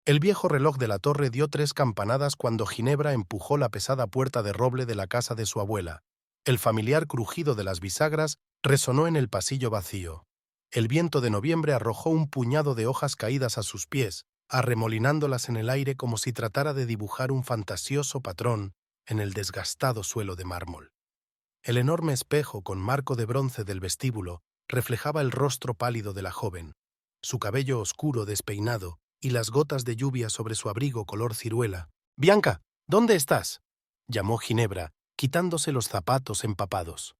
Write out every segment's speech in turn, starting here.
El viejo reloj de la torre dio 3 campanadas cuando Ginebra empujó la pesada puerta de roble de la casa de su abuela. El familiar crujido de las bisagras resonó en el pasillo vacío. El viento de noviembre arrojó un puñado de hojas caídas a sus pies, arremolinándolas en el aire como si tratara de dibujar un fantasioso patrón en el desgastado suelo de mármol. El enorme espejo con marco de bronce del vestíbulo reflejaba el rostro pálido de la joven, su cabello oscuro despeinado y las gotas de lluvia sobre su abrigo color ciruela. «Bianca, ¿dónde estás?», llamó Ginebra, quitándose los zapatos empapados.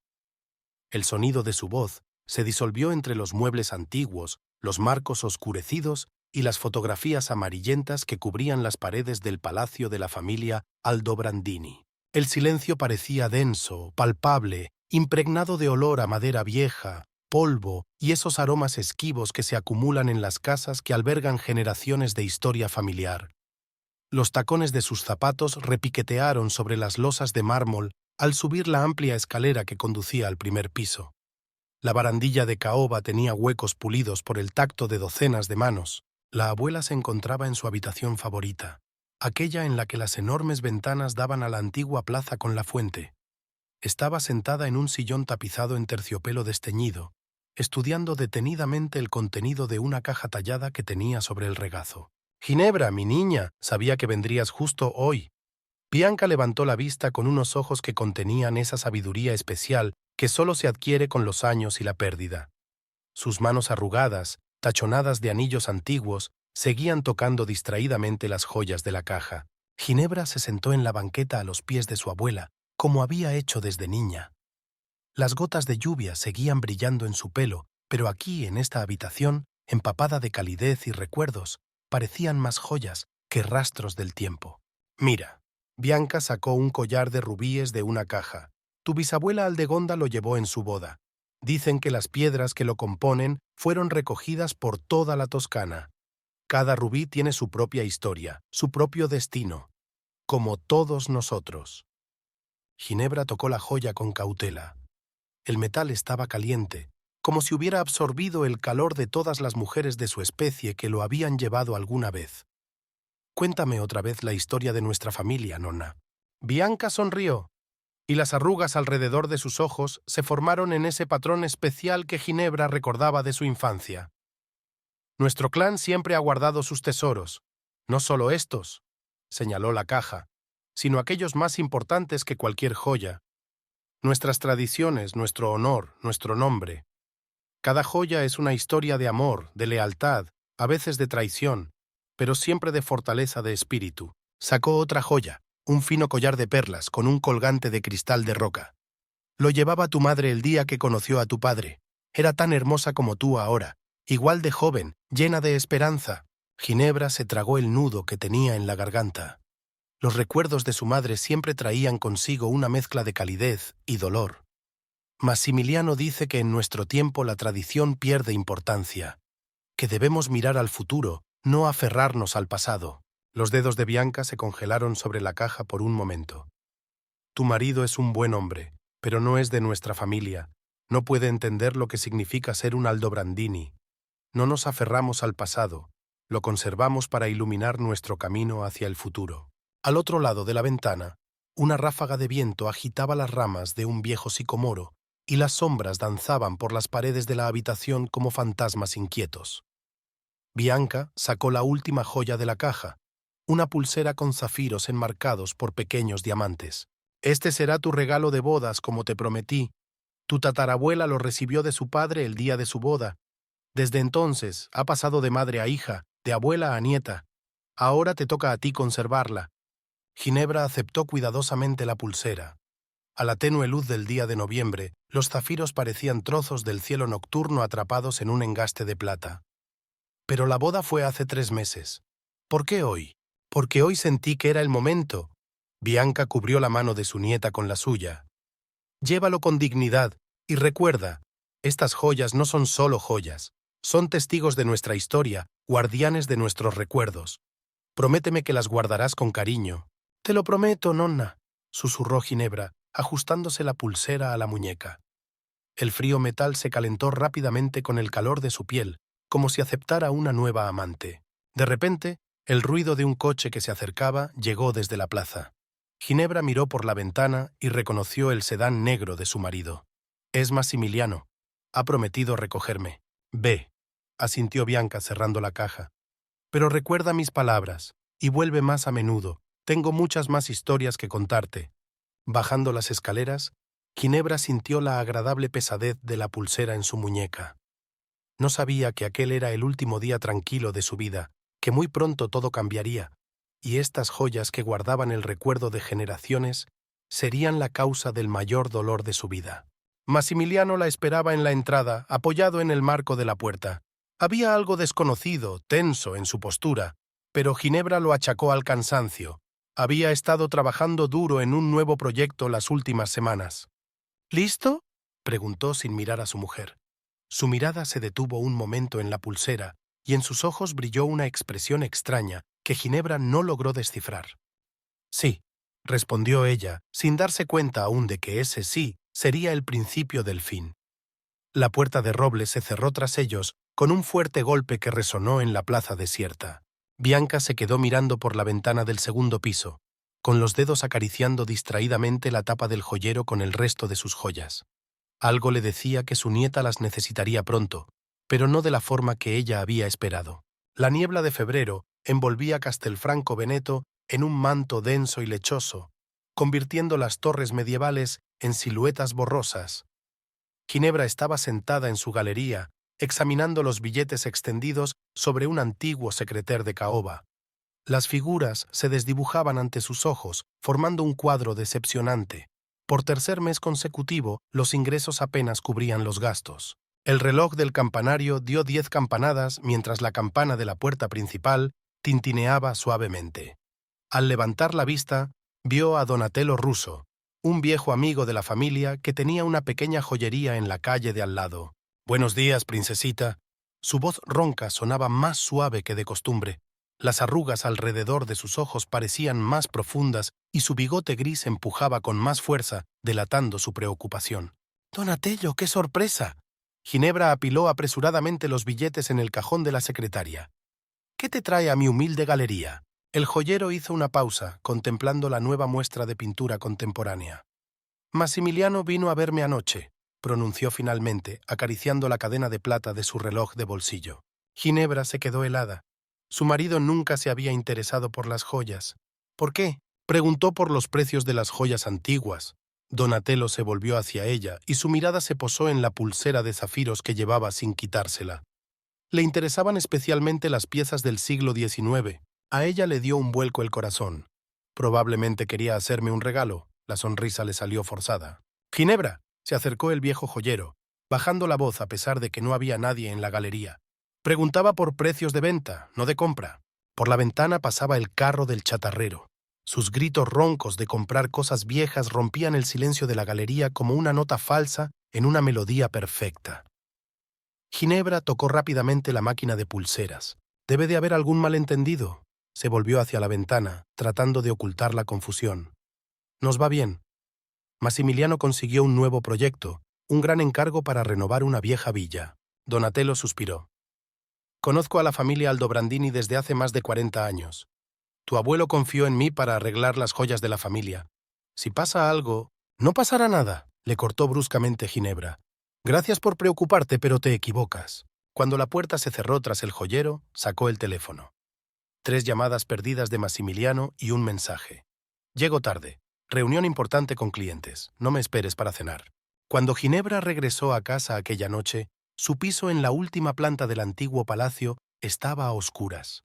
El sonido de su voz se disolvió entre los muebles antiguos, los marcos oscurecidos y las fotografías amarillentas que cubrían las paredes del palacio de la familia Aldobrandini. El silencio parecía denso, palpable, impregnado de olor a madera vieja, polvo y esos aromas esquivos que se acumulan en las casas que albergan generaciones de historia familiar. Los tacones de sus zapatos repiquetearon sobre las losas de mármol al subir la amplia escalera que conducía al primer piso. La barandilla de caoba tenía huecos pulidos por el tacto de docenas de manos. La abuela se encontraba en su habitación favorita, aquella en la que las enormes ventanas daban a la antigua plaza con la fuente. Estaba sentada en un sillón tapizado en terciopelo desteñido, estudiando detenidamente el contenido de una caja tallada que tenía sobre el regazo. «Ginebra, mi niña, sabía que vendrías justo hoy». Bianca levantó la vista con unos ojos que contenían esa sabiduría especial que solo se adquiere con los años y la pérdida. Sus manos arrugadas, tachonadas de anillos antiguos, seguían tocando distraídamente las joyas de la caja. Ginebra se sentó en la banqueta a los pies de su abuela, como había hecho desde niña. Las gotas de lluvia seguían brillando en su pelo, pero aquí, en esta habitación, empapada de calidez y recuerdos, parecían más joyas que rastros del tiempo. «Mira». Bianca sacó un collar de rubíes de una caja. «Tu bisabuela Aldegonda lo llevó en su boda. Dicen que las piedras que lo componen fueron recogidas por toda la Toscana. Cada rubí tiene su propia historia, su propio destino, como todos nosotros». Ginebra tocó la joya con cautela. El metal estaba caliente, como si hubiera absorbido el calor de todas las mujeres de su especie que lo habían llevado alguna vez. «Cuéntame otra vez la historia de nuestra familia, nonna». Bianca sonrió, y las arrugas alrededor de sus ojos se formaron en ese patrón especial que Ginebra recordaba de su infancia. «Nuestro clan siempre ha guardado sus tesoros, no solo estos», señaló la caja, «sino aquellos más importantes que cualquier joya. Nuestras tradiciones, nuestro honor, nuestro nombre. Cada joya es una historia de amor, de lealtad, a veces de traición, pero siempre de fortaleza de espíritu». Sacó otra joya, un fino collar de perlas con un colgante de cristal de roca. «Lo llevaba tu madre el día que conoció a tu padre. Era tan hermosa como tú ahora, igual de joven, llena de esperanza». Ginebra se tragó el nudo que tenía en la garganta. Los recuerdos de su madre siempre traían consigo una mezcla de calidez y dolor. Massimiliano dice que en nuestro tiempo la tradición pierde importancia, que debemos mirar al futuro, no aferrarnos al pasado. Los dedos de Bianca se congelaron sobre la caja por un momento. «Tu marido es un buen hombre, pero no es de nuestra familia. No puede entender lo que significa ser un Aldobrandini. No nos aferramos al pasado, lo conservamos para iluminar nuestro camino hacia el futuro». Al otro lado de la ventana, una ráfaga de viento agitaba las ramas de un viejo sicomoro y las sombras danzaban por las paredes de la habitación como fantasmas inquietos. Bianca sacó la última joya de la caja, una pulsera con zafiros enmarcados por pequeños diamantes. «Este será tu regalo de bodas, como te prometí. Tu tatarabuela lo recibió de su padre el día de su boda. Desde entonces ha pasado de madre a hija, de abuela a nieta. Ahora te toca a ti conservarla». Ginebra aceptó cuidadosamente la pulsera. A la tenue luz del día de noviembre, los zafiros parecían trozos del cielo nocturno atrapados en un engaste de plata. «Pero la boda fue hace 3 meses. ¿Por qué hoy?». «Porque hoy sentí que era el momento». Bianca cubrió la mano de su nieta con la suya. «Llévalo con dignidad y recuerda, estas joyas no son solo joyas, son testigos de nuestra historia, guardianes de nuestros recuerdos. Prométeme que las guardarás con cariño». «Te lo prometo, nonna», susurró Ginebra, ajustándose la pulsera a la muñeca. El frío metal se calentó rápidamente con el calor de su piel, como si aceptara una nueva amante. De repente, El ruido de un coche que se acercaba llegó desde la plaza. Ginebra miró por la ventana y reconoció el sedán negro de su marido. «Es Massimiliano. Ha prometido recogerme. Ve», asintió Bianca cerrando la caja. «Pero recuerda mis palabras y vuelve más a menudo. Tengo muchas más historias que contarte». Bajando las escaleras, Ginebra sintió la agradable pesadez de la pulsera en su muñeca. No sabía que aquel era el último día tranquilo de su vida, que muy pronto todo cambiaría, y estas joyas que guardaban el recuerdo de generaciones serían la causa del mayor dolor de su vida. Massimiliano la esperaba en la entrada, apoyado en el marco de la puerta. Había algo desconocido, tenso en su postura, pero Ginebra lo achacó al cansancio. Había estado trabajando duro en un nuevo proyecto las últimas semanas. «¿Listo?», preguntó sin mirar a su mujer. Su mirada se detuvo un momento en la pulsera y en sus ojos brilló una expresión extraña que Ginebra no logró descifrar. «Sí», respondió ella, sin darse cuenta aún de que ese sí sería el principio del fin. La puerta de roble se cerró tras ellos con un fuerte golpe que resonó en la plaza desierta. Bianca se quedó mirando por la ventana del segundo piso, con los dedos acariciando distraídamente la tapa del joyero con el resto de sus joyas. Algo le decía que su nieta las necesitaría pronto, pero no de la forma que ella había esperado. La niebla de febrero envolvía Castelfranco Veneto en un manto denso y lechoso, convirtiendo las torres medievales en siluetas borrosas. Ginebra estaba sentada en su galería, examinando los billetes extendidos sobre un antiguo secreter de caoba. Las figuras se desdibujaban ante sus ojos, formando un cuadro decepcionante. Por tercer mes consecutivo, los ingresos apenas cubrían los gastos. El reloj del campanario dio 10 campanadas mientras la campana de la puerta principal tintineaba suavemente. Al levantar la vista, vio a Donatello Russo, un viejo amigo de la familia que tenía una pequeña joyería en la calle de al lado. «Buenos días, princesita». Su voz ronca sonaba más suave que de costumbre. Las arrugas alrededor de sus ojos parecían más profundas y su bigote gris empujaba con más fuerza, delatando su preocupación. «Donatello, qué sorpresa». Ginebra apiló apresuradamente los billetes en el cajón de la secretaria. «¿Qué te trae a mi humilde galería?». El joyero hizo una pausa, contemplando la nueva muestra de pintura contemporánea. «Massimiliano vino a verme anoche», pronunció finalmente, acariciando la cadena de plata de su reloj de bolsillo. Ginebra se quedó helada. Su marido nunca se había interesado por las joyas. «¿Por qué?». Preguntó por los precios de las joyas antiguas. Donatello se volvió hacia ella y su mirada se posó en la pulsera de zafiros que llevaba sin quitársela. Le interesaban especialmente las piezas del siglo XIX. A ella le dio un vuelco el corazón. «Probablemente quería hacerme un regalo». La sonrisa le salió forzada. «Ginebra», se acercó el viejo joyero, bajando la voz a pesar de que no había nadie en la galería. Preguntaba por precios de venta, no de compra. Por la ventana pasaba el carro del chatarrero. Sus gritos roncos de comprar cosas viejas rompían el silencio de la galería como una nota falsa en una melodía perfecta. Ginebra tocó rápidamente la máquina de pulseras. «Debe de haber algún malentendido». Se volvió hacia la ventana, tratando de ocultar la confusión. «Nos va bien». Massimiliano consiguió un nuevo proyecto, un gran encargo para renovar una vieja villa. Donatello suspiró. «Conozco a la familia Aldobrandini desde hace más de 40 años. Tu abuelo confió en mí para arreglar las joyas de la familia. Si pasa algo...». «No pasará nada», le cortó bruscamente Ginebra. «Gracias por preocuparte, pero te equivocas». Cuando la puerta se cerró tras el joyero, sacó el teléfono. 3 llamadas perdidas de Massimiliano y un mensaje. «Llego tarde. Reunión importante con clientes. No me esperes para cenar». Cuando Ginebra regresó a casa aquella noche, su piso en la última planta del antiguo palacio estaba a oscuras.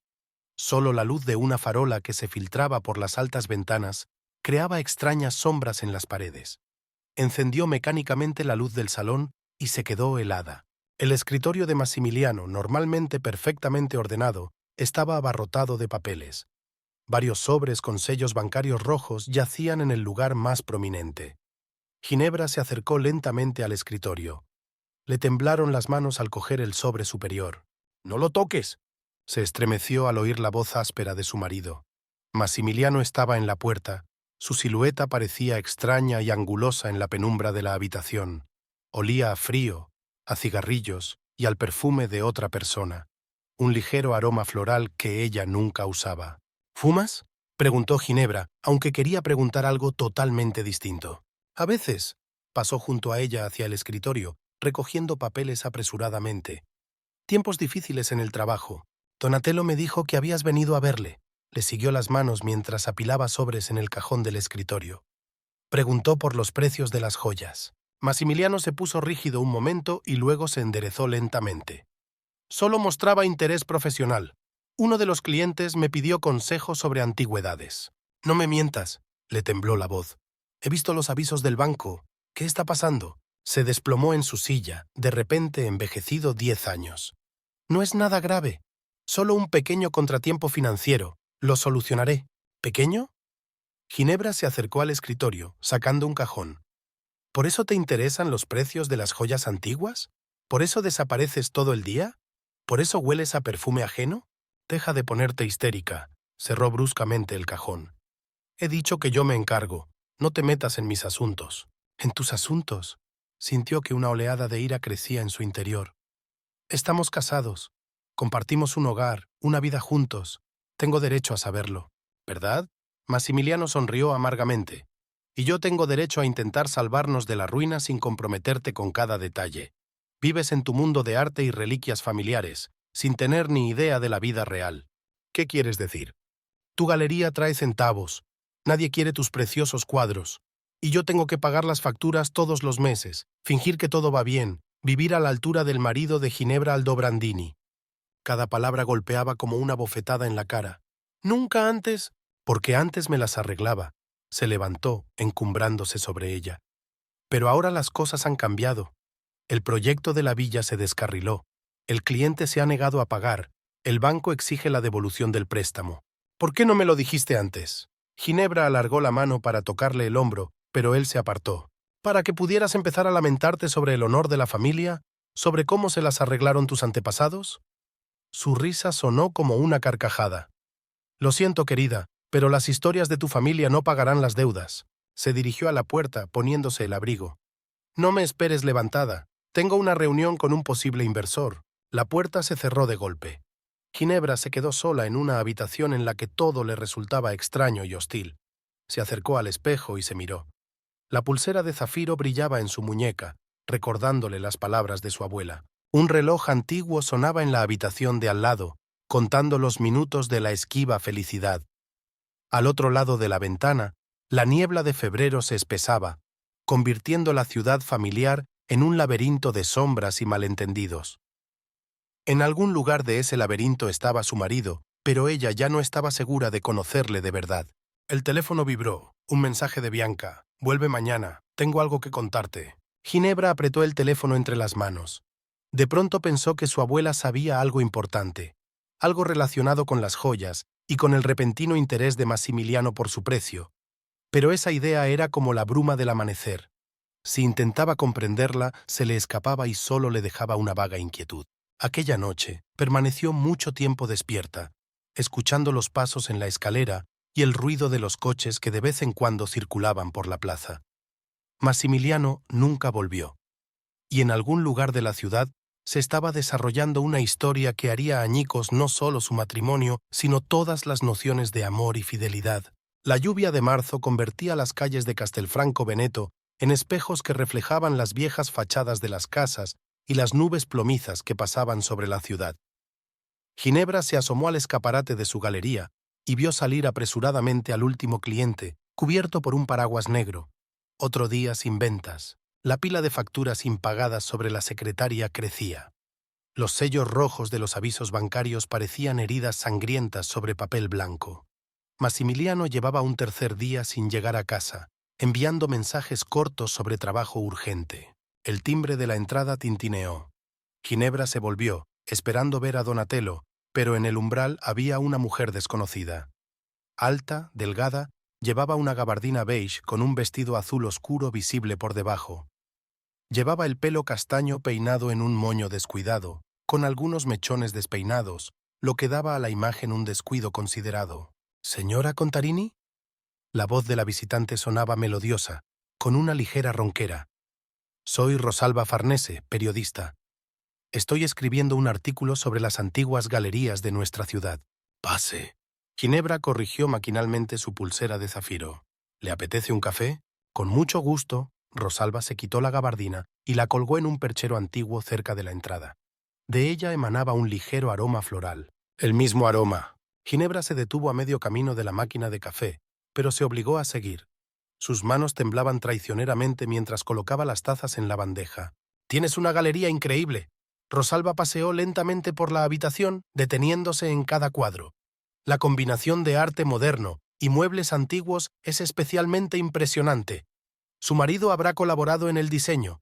Solo la luz de una farola que se filtraba por las altas ventanas creaba extrañas sombras en las paredes. Encendió mecánicamente la luz del salón y se quedó helada. El escritorio de Massimiliano, normalmente perfectamente ordenado, estaba abarrotado de papeles. Varios sobres con sellos bancarios rojos yacían en el lugar más prominente. Ginebra se acercó lentamente al escritorio. Le temblaron las manos al coger el sobre superior. «¡No lo toques!». Se estremeció al oír la voz áspera de su marido. Massimiliano estaba en la puerta. Su silueta parecía extraña y angulosa en la penumbra de la habitación. Olía a frío, a cigarrillos y al perfume de otra persona. un ligero aroma floral que ella nunca usaba. ¿Fumas?, preguntó Ginebra, aunque quería preguntar algo totalmente distinto. A veces. Pasó junto a ella hacia el escritorio, recogiendo papeles apresuradamente. Tiempos difíciles en el trabajo. Donatello me dijo que habías venido a verle. Le siguió las manos mientras apilaba sobres en el cajón del escritorio. Preguntó por los precios de las joyas. Maximiliano se puso rígido un momento y luego se enderezó lentamente. Solo mostraba interés profesional. Uno de los clientes me pidió consejo sobre antigüedades. No me mientas, le tembló la voz. He visto los avisos del banco. ¿Qué está pasando? Se desplomó en su silla, de repente envejecido 10 años. No es nada grave. Solo un pequeño contratiempo financiero. Lo solucionaré. ¿Pequeño? Ginebra se acercó al escritorio, sacando un cajón. ¿Por eso te interesan los precios de las joyas antiguas? ¿Por eso desapareces todo el día? ¿Por eso hueles a perfume ajeno? Deja de ponerte histérica. Cerró bruscamente el cajón. He dicho que yo me encargo. No te metas en mis asuntos. ¿En tus asuntos? Sintió que una oleada de ira crecía en su interior. Estamos casados. Compartimos un hogar, una vida juntos. Tengo derecho a saberlo. ¿Verdad? Maximiliano sonrió amargamente. Y yo tengo derecho a intentar salvarnos de la ruina sin comprometerte con cada detalle. Vives en tu mundo de arte y reliquias familiares, sin tener ni idea de la vida real. ¿Qué quieres decir? Tu galería trae centavos. Nadie quiere tus preciosos cuadros. Y yo tengo que pagar las facturas todos los meses, fingir que todo va bien, vivir a la altura del marido de Ginebra Aldobrandini. Cada palabra golpeaba como una bofetada en la cara. Nunca antes, porque antes me las arreglaba. Se levantó, encumbrándose sobre ella. Pero ahora las cosas han cambiado. El proyecto de la villa se descarriló. El cliente se ha negado a pagar. El banco exige la devolución del préstamo. ¿Por qué no me lo dijiste antes? Ginebra alargó la mano para tocarle el hombro, pero él se apartó. ¿Para que pudieras empezar a lamentarte sobre el honor de la familia? ¿Sobre cómo se las arreglaron tus antepasados? Su risa sonó como una carcajada. Lo siento, querida, pero las historias de tu familia no pagarán las deudas. Se dirigió a la puerta, poniéndose el abrigo. No me esperes levantada. Tengo una reunión con un posible inversor. La puerta se cerró de golpe. Ginebra se quedó sola en una habitación en la que todo le resultaba extraño y hostil. Se acercó al espejo y se miró. La pulsera de zafiro brillaba en su muñeca, recordándole las palabras de su abuela. Un reloj antiguo sonaba en la habitación de al lado, contando los minutos de la esquiva felicidad. Al otro lado de la ventana, la niebla de febrero se espesaba, convirtiendo la ciudad familiar en un laberinto de sombras y malentendidos. En algún lugar de ese laberinto estaba su marido, pero ella ya no estaba segura de conocerle de verdad. El teléfono vibró. Un mensaje de Bianca. Vuelve mañana. Tengo algo que contarte. Ginebra apretó el teléfono entre las manos. De pronto pensó que su abuela sabía algo importante, algo relacionado con las joyas y con el repentino interés de Maximiliano por su precio. Pero esa idea era como la bruma del amanecer. Si intentaba comprenderla, se le escapaba y solo le dejaba una vaga inquietud. Aquella noche permaneció mucho tiempo despierta, escuchando los pasos en la escalera y el ruido de los coches que de vez en cuando circulaban por la plaza. Maximiliano nunca volvió, y en algún lugar de la ciudad se estaba desarrollando una historia que haría añicos no solo su matrimonio, sino todas las nociones de amor y fidelidad. La lluvia de marzo convertía las calles de Castelfranco Veneto en espejos que reflejaban las viejas fachadas de las casas y las nubes plomizas que pasaban sobre la ciudad. Ginebra se asomó al escaparate de su galería y vio salir apresuradamente al último cliente, cubierto por un paraguas negro. Otro día sin ventas. La pila de facturas impagadas sobre la secretaria crecía. Los sellos rojos de los avisos bancarios parecían heridas sangrientas sobre papel blanco. Maximiliano llevaba un tercer día sin llegar a casa, enviando mensajes cortos sobre trabajo urgente. El timbre de la entrada tintineó. Ginebra se volvió, esperando ver a Donatello, pero en el umbral había una mujer desconocida. Alta, delgada, llevaba una gabardina beige con un vestido azul oscuro visible por debajo. Llevaba el pelo castaño peinado en un moño descuidado, con algunos mechones despeinados, lo que daba a la imagen un descuido considerado. ¿Señora Contarini? La voz de la visitante sonaba melodiosa, con una ligera ronquera. Soy Rosalba Farnese, periodista. Estoy escribiendo un artículo sobre las antiguas galerías de nuestra ciudad. Pase. Ginebra corrigió maquinalmente su pulsera de zafiro. ¿Le apetece un café? Con mucho gusto. Rosalba se quitó la gabardina y la colgó en un perchero antiguo cerca de la entrada. De ella emanaba un ligero aroma floral. El mismo aroma. Ginebra se detuvo a medio camino de la máquina de café, pero se obligó a seguir. Sus manos temblaban traicioneramente mientras colocaba las tazas en la bandeja. «Tienes una galería increíble». Rosalba paseó lentamente por la habitación, deteniéndose en cada cuadro. La combinación de arte moderno y muebles antiguos es especialmente impresionante. Su marido habrá colaborado en el diseño.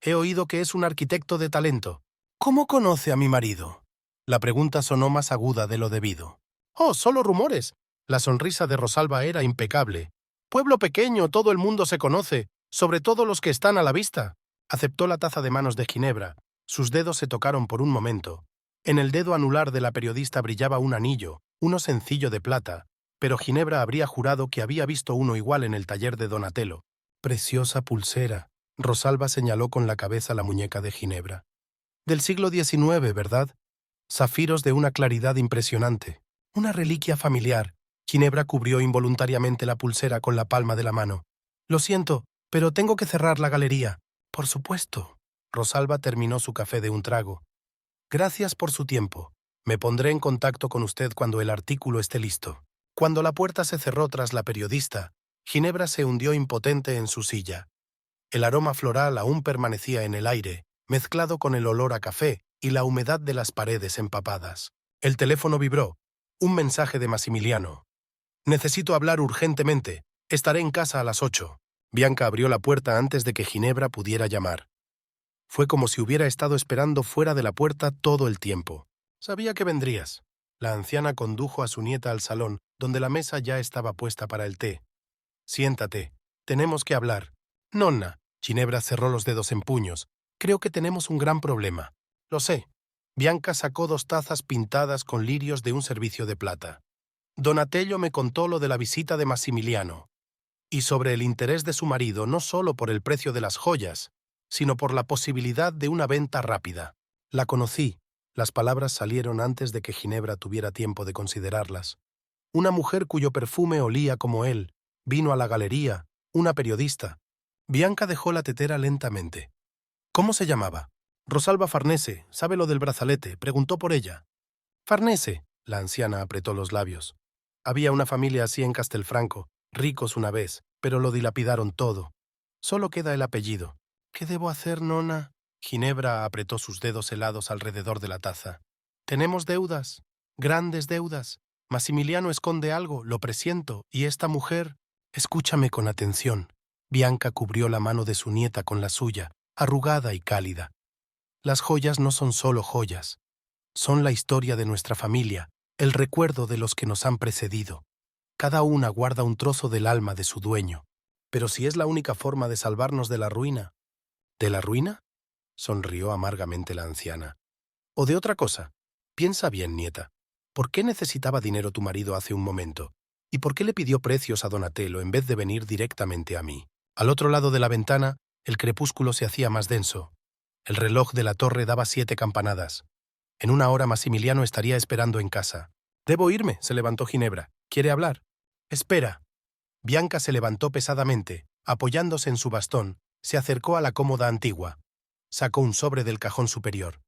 He oído que es un arquitecto de talento. ¿Cómo conoce a mi marido? La pregunta sonó más aguda de lo debido. Oh, solo rumores. La sonrisa de Rosalba era impecable. Pueblo pequeño, todo el mundo se conoce, sobre todo los que están a la vista. Aceptó la taza de manos de Ginebra. Sus dedos se tocaron por un momento. En el dedo anular de la periodista brillaba un anillo, uno sencillo de plata, pero Ginebra habría jurado que había visto uno igual en el taller de Donatello. Preciosa pulsera. Rosalba señaló con la cabeza la muñeca de Ginebra. Del siglo XIX, ¿verdad? Zafiros de una claridad impresionante. Una reliquia familiar. Ginebra cubrió involuntariamente la pulsera con la palma de la mano. Lo siento, pero tengo que cerrar la galería. Por supuesto. Rosalba terminó su café de un trago. Gracias por su tiempo. Me pondré en contacto con usted cuando el artículo esté listo. Cuando la puerta se cerró tras la periodista, Ginebra se hundió impotente en su silla. El aroma floral aún permanecía en el aire, mezclado con el olor a café y la humedad de las paredes empapadas. El teléfono vibró. Un mensaje de Massimiliano. «Necesito hablar urgentemente. Estaré en casa a las 8». Bianca abrió la puerta antes de que Ginebra pudiera llamar. Fue como si hubiera estado esperando fuera de la puerta todo el tiempo. «Sabía que vendrías». La anciana condujo a su nieta al salón, donde la mesa ya estaba puesta para el té. «Siéntate. Tenemos que hablar». «Nonna». Ginebra cerró los dedos en puños. «Creo que tenemos un gran problema». «Lo sé». Bianca sacó 2 tazas pintadas con lirios de un servicio de plata. «Donatello me contó lo de la visita de Massimiliano y sobre el interés de su marido no solo por el precio de las joyas, sino por la posibilidad de una venta rápida. La conocí». Las palabras salieron antes de que Ginebra tuviera tiempo de considerarlas. Una mujer cuyo perfume olía como él. Vino a la galería, una periodista. Bianca dejó la tetera lentamente. «¿Cómo se llamaba?» «Rosalba Farnese. ¿Sabe lo del brazalete?» Preguntó por ella. «Farnese». La anciana apretó los labios. Había una familia así en Castelfranco, ricos una vez, pero lo dilapidaron todo. Solo queda el apellido. «¿Qué debo hacer, nona?» Ginebra apretó sus dedos helados alrededor de la taza. «Tenemos deudas, grandes deudas. Massimiliano esconde algo, lo presiento, y esta mujer...» «Escúchame con atención». Bianca cubrió la mano de su nieta con la suya, arrugada y cálida. «Las joyas no son solo joyas. Son la historia de nuestra familia, el recuerdo de los que nos han precedido. Cada una guarda un trozo del alma de su dueño. Pero si es la única forma de salvarnos de la ruina...» «¿De la ruina?», sonrió amargamente la anciana. «¿O de otra cosa? Piensa bien, nieta. ¿Por qué necesitaba dinero tu marido hace un momento? ¿Y por qué le pidió precios a Donatello en vez de venir directamente a mí?» Al otro lado de la ventana, el crepúsculo se hacía más denso. El reloj de la torre daba 7 campanadas. En 1 hora Massimiliano estaría esperando en casa. «Debo irme», se levantó Ginebra. «¿Quiere hablar?» «Espera». Bianca se levantó pesadamente, apoyándose en su bastón, se acercó a la cómoda antigua. Sacó un sobre del cajón superior.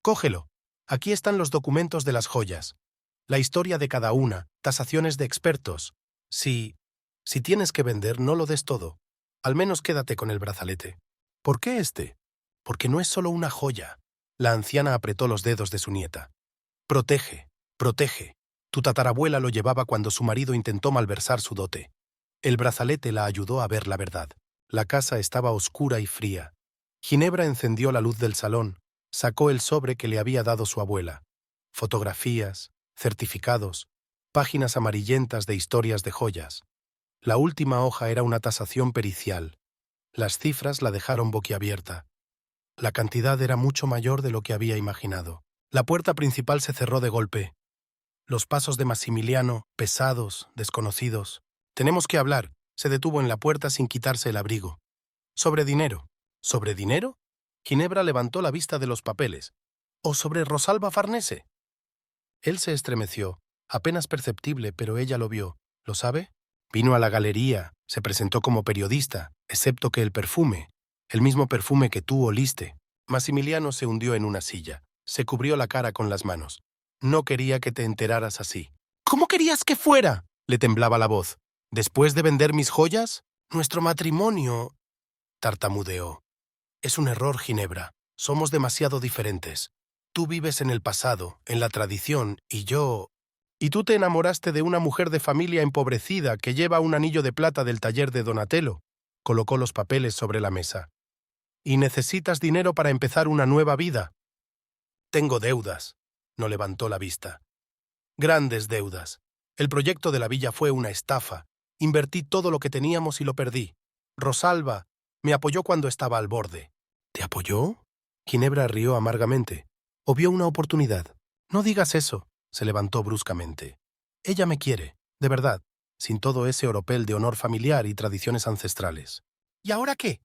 «Cógelo. Aquí están los documentos de las joyas. La historia de cada una, tasaciones de expertos. Si tienes que vender, no lo des todo. Al menos quédate con el brazalete». «¿Por qué este?» «Porque no es solo una joya». La anciana apretó los dedos de su nieta. «Protege, protege. Tu tatarabuela lo llevaba cuando su marido intentó malversar su dote». El brazalete la ayudó a ver la verdad. La casa estaba oscura y fría. Ginebra encendió la luz del salón, sacó el sobre que le había dado su abuela. Fotografías, certificados, páginas amarillentas de historias de joyas. La última hoja era una tasación pericial. Las cifras la dejaron boquiabierta. La cantidad era mucho mayor de lo que había imaginado. La puerta principal se cerró de golpe. Los pasos de Massimiliano, pesados, desconocidos. «Tenemos que hablar», se detuvo en la puerta sin quitarse el abrigo. «Sobre dinero». «¿Sobre dinero?» Ginebra levantó la vista de los papeles. ¿O sobre Rosalba Farnese? Él se estremeció, apenas perceptible, pero ella lo vio. ¿Lo sabe? Vino a la galería, se presentó como periodista, excepto que el mismo perfume que tú oliste. Maximiliano se hundió en una silla, se cubrió la cara con las manos. No quería que te enteraras así. ¿Cómo querías que fuera? Le temblaba la voz. ¿Después de vender mis joyas? Nuestro matrimonio, tartamudeó. Es un error, Ginebra. Somos demasiado diferentes. Tú vives en el pasado, en la tradición, y yo... Y tú te enamoraste de una mujer de familia empobrecida que lleva un anillo de plata del taller de Donatello. Colocó los papeles sobre la mesa. Y necesitas dinero para empezar una nueva vida. Tengo deudas. No levantó la vista. Grandes deudas. El proyecto de la villa fue una estafa. Invertí todo lo que teníamos y lo perdí. Rosalba me apoyó cuando estaba al borde. ¿Te apoyó? Ginebra rió amargamente. ¿O vio una oportunidad? No digas eso. Se levantó bruscamente. Ella me quiere, de verdad, sin todo ese oropel de honor familiar y tradiciones ancestrales. ¿Y ahora qué?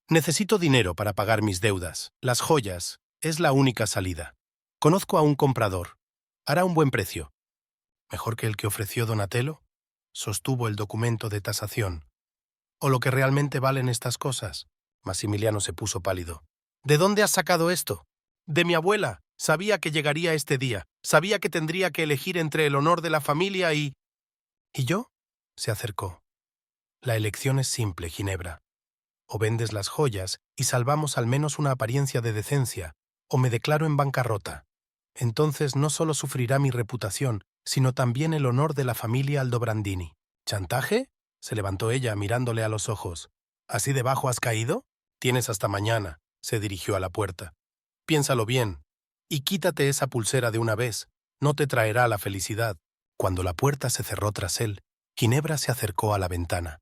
Necesito dinero para pagar mis deudas. Las joyas es la única salida. Conozco a un comprador. Hará un buen precio. ¿Mejor que el que ofreció Donatello? Sostuvo el documento de tasación. ¿O lo que realmente valen estas cosas? Maximiliano se puso pálido. ¿De dónde has sacado esto? De mi abuela. Sabía que llegaría este día. Sabía que tendría que elegir entre el honor de la familia y... ¿Y yo? Se acercó. La elección es simple, Ginebra. O vendes las joyas y salvamos al menos una apariencia de decencia, o me declaro en bancarrota. Entonces no solo sufrirá mi reputación, sino también el honor de la familia Aldobrandini. ¿Chantaje? Se levantó ella mirándole a los ojos. ¿Así debajo has caído? Tienes hasta mañana. Se dirigió a la puerta. Piénsalo bien. Y quítate esa pulsera de una vez. No te traerá la felicidad. Cuando la puerta se cerró tras él, Ginebra se acercó a la ventana.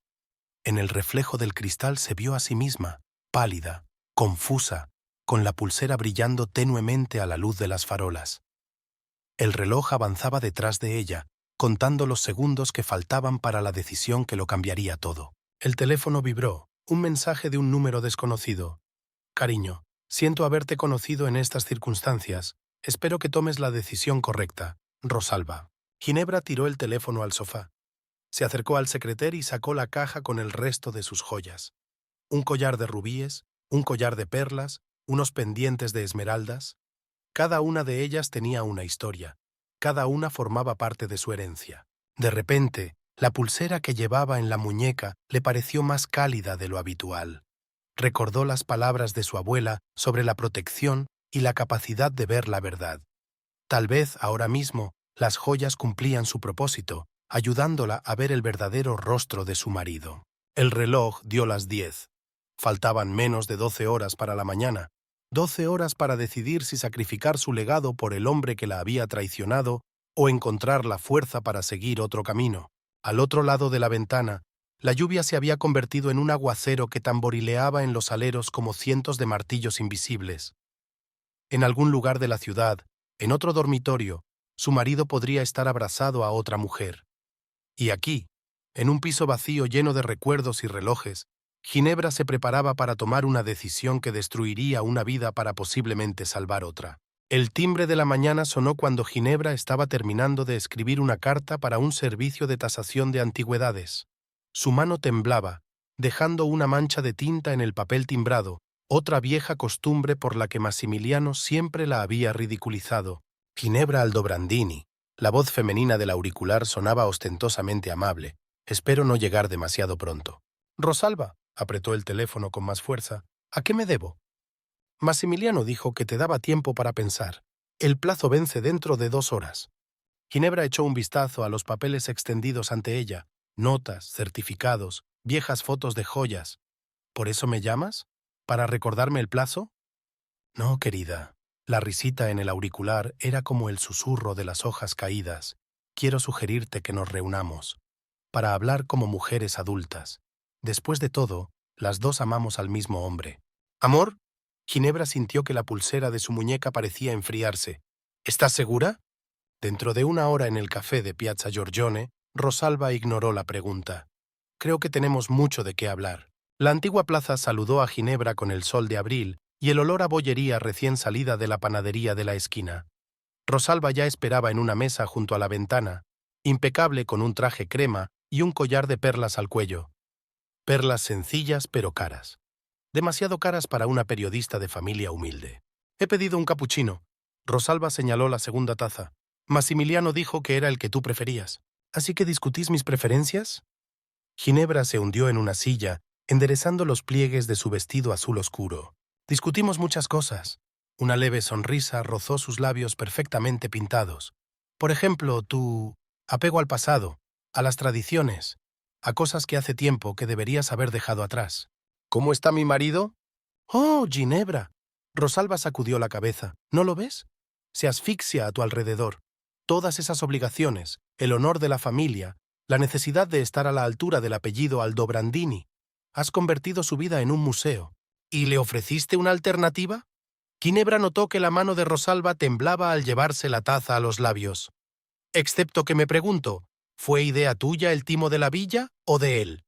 En el reflejo del cristal se vio a sí misma, pálida, confusa, con la pulsera brillando tenuemente a la luz de las farolas. El reloj avanzaba detrás de ella, contando los segundos que faltaban para la decisión que lo cambiaría todo. El teléfono vibró, un mensaje de un número desconocido. Cariño, siento haberte conocido en estas circunstancias. Espero que tomes la decisión correcta. Rosalba. Ginebra tiró el teléfono al sofá. Se acercó al secreter y sacó la caja con el resto de sus joyas. Un collar de rubíes, un collar de perlas, unos pendientes de esmeraldas. Cada una de ellas tenía una historia. Cada una formaba parte de su herencia. De repente, la pulsera que llevaba en la muñeca le pareció más cálida de lo habitual. Recordó las palabras de su abuela sobre la protección y la capacidad de ver la verdad. Tal vez, ahora mismo, las joyas cumplían su propósito, ayudándola a ver el verdadero rostro de su marido. El reloj dio las 10. Faltaban menos de 12 horas para la mañana. 12 horas para decidir si sacrificar su legado por el hombre que la había traicionado o encontrar la fuerza para seguir otro camino. Al otro lado de la ventana, la lluvia se había convertido en un aguacero que tamborileaba en los aleros como cientos de martillos invisibles. En algún lugar de la ciudad, en otro dormitorio, su marido podría estar abrazado a otra mujer. Y aquí, en un piso vacío lleno de recuerdos y relojes, Ginebra se preparaba para tomar una decisión que destruiría una vida para posiblemente salvar otra. El timbre de la mañana sonó cuando Ginebra estaba terminando de escribir una carta para un servicio de tasación de antigüedades. Su mano temblaba, dejando una mancha de tinta en el papel timbrado, otra vieja costumbre por la que Maximiliano siempre la había ridiculizado. Ginebra Aldobrandini. La voz femenina del auricular sonaba ostentosamente amable. Espero no llegar demasiado pronto. Rosalba, apretó el teléfono con más fuerza. ¿A qué me debo? Maximiliano dijo que te daba tiempo para pensar. El plazo vence dentro de 2 horas. Ginebra echó un vistazo a los papeles extendidos ante ella. Notas, certificados, viejas fotos de joyas. ¿Por eso me llamas? ¿Para recordarme el plazo? No, querida. La risita en el auricular era como el susurro de las hojas caídas. Quiero sugerirte que nos reunamos, para hablar como mujeres adultas. Después de todo, las dos amamos al mismo hombre. ¿Amor? Ginebra sintió que la pulsera de su muñeca parecía enfriarse. ¿Estás segura? Dentro de 1 hora en el café de Piazza Giorgione, Rosalba ignoró la pregunta. Creo que tenemos mucho de qué hablar. La antigua plaza saludó a Ginebra con el sol de abril y el olor a bollería recién salida de la panadería de la esquina. Rosalba ya esperaba en una mesa junto a la ventana, impecable con un traje crema y un collar de perlas al cuello. Perlas sencillas pero caras. Demasiado caras para una periodista de familia humilde. He pedido un capuchino. Rosalba señaló la segunda taza. Massimiliano dijo que era el que tú preferías. ¿Así que discutís mis preferencias? Ginebra se hundió en una silla, enderezando los pliegues de su vestido azul oscuro. Discutimos muchas cosas. Una leve sonrisa rozó sus labios perfectamente pintados. Por ejemplo, tu apego al pasado, a las tradiciones, a cosas que hace tiempo que deberías haber dejado atrás. ¿Cómo está mi marido? ¡Oh, Ginebra! Rosalba sacudió la cabeza. ¿No lo ves? Se asfixia a tu alrededor. Todas esas obligaciones, el honor de la familia, la necesidad de estar a la altura del apellido Aldobrandini. Has convertido su vida en un museo. ¿Y le ofreciste una alternativa? Ginebra notó que la mano de Rosalba temblaba al llevarse la taza a los labios. Excepto que me pregunto, ¿fue idea tuya el timo de la villa o de él?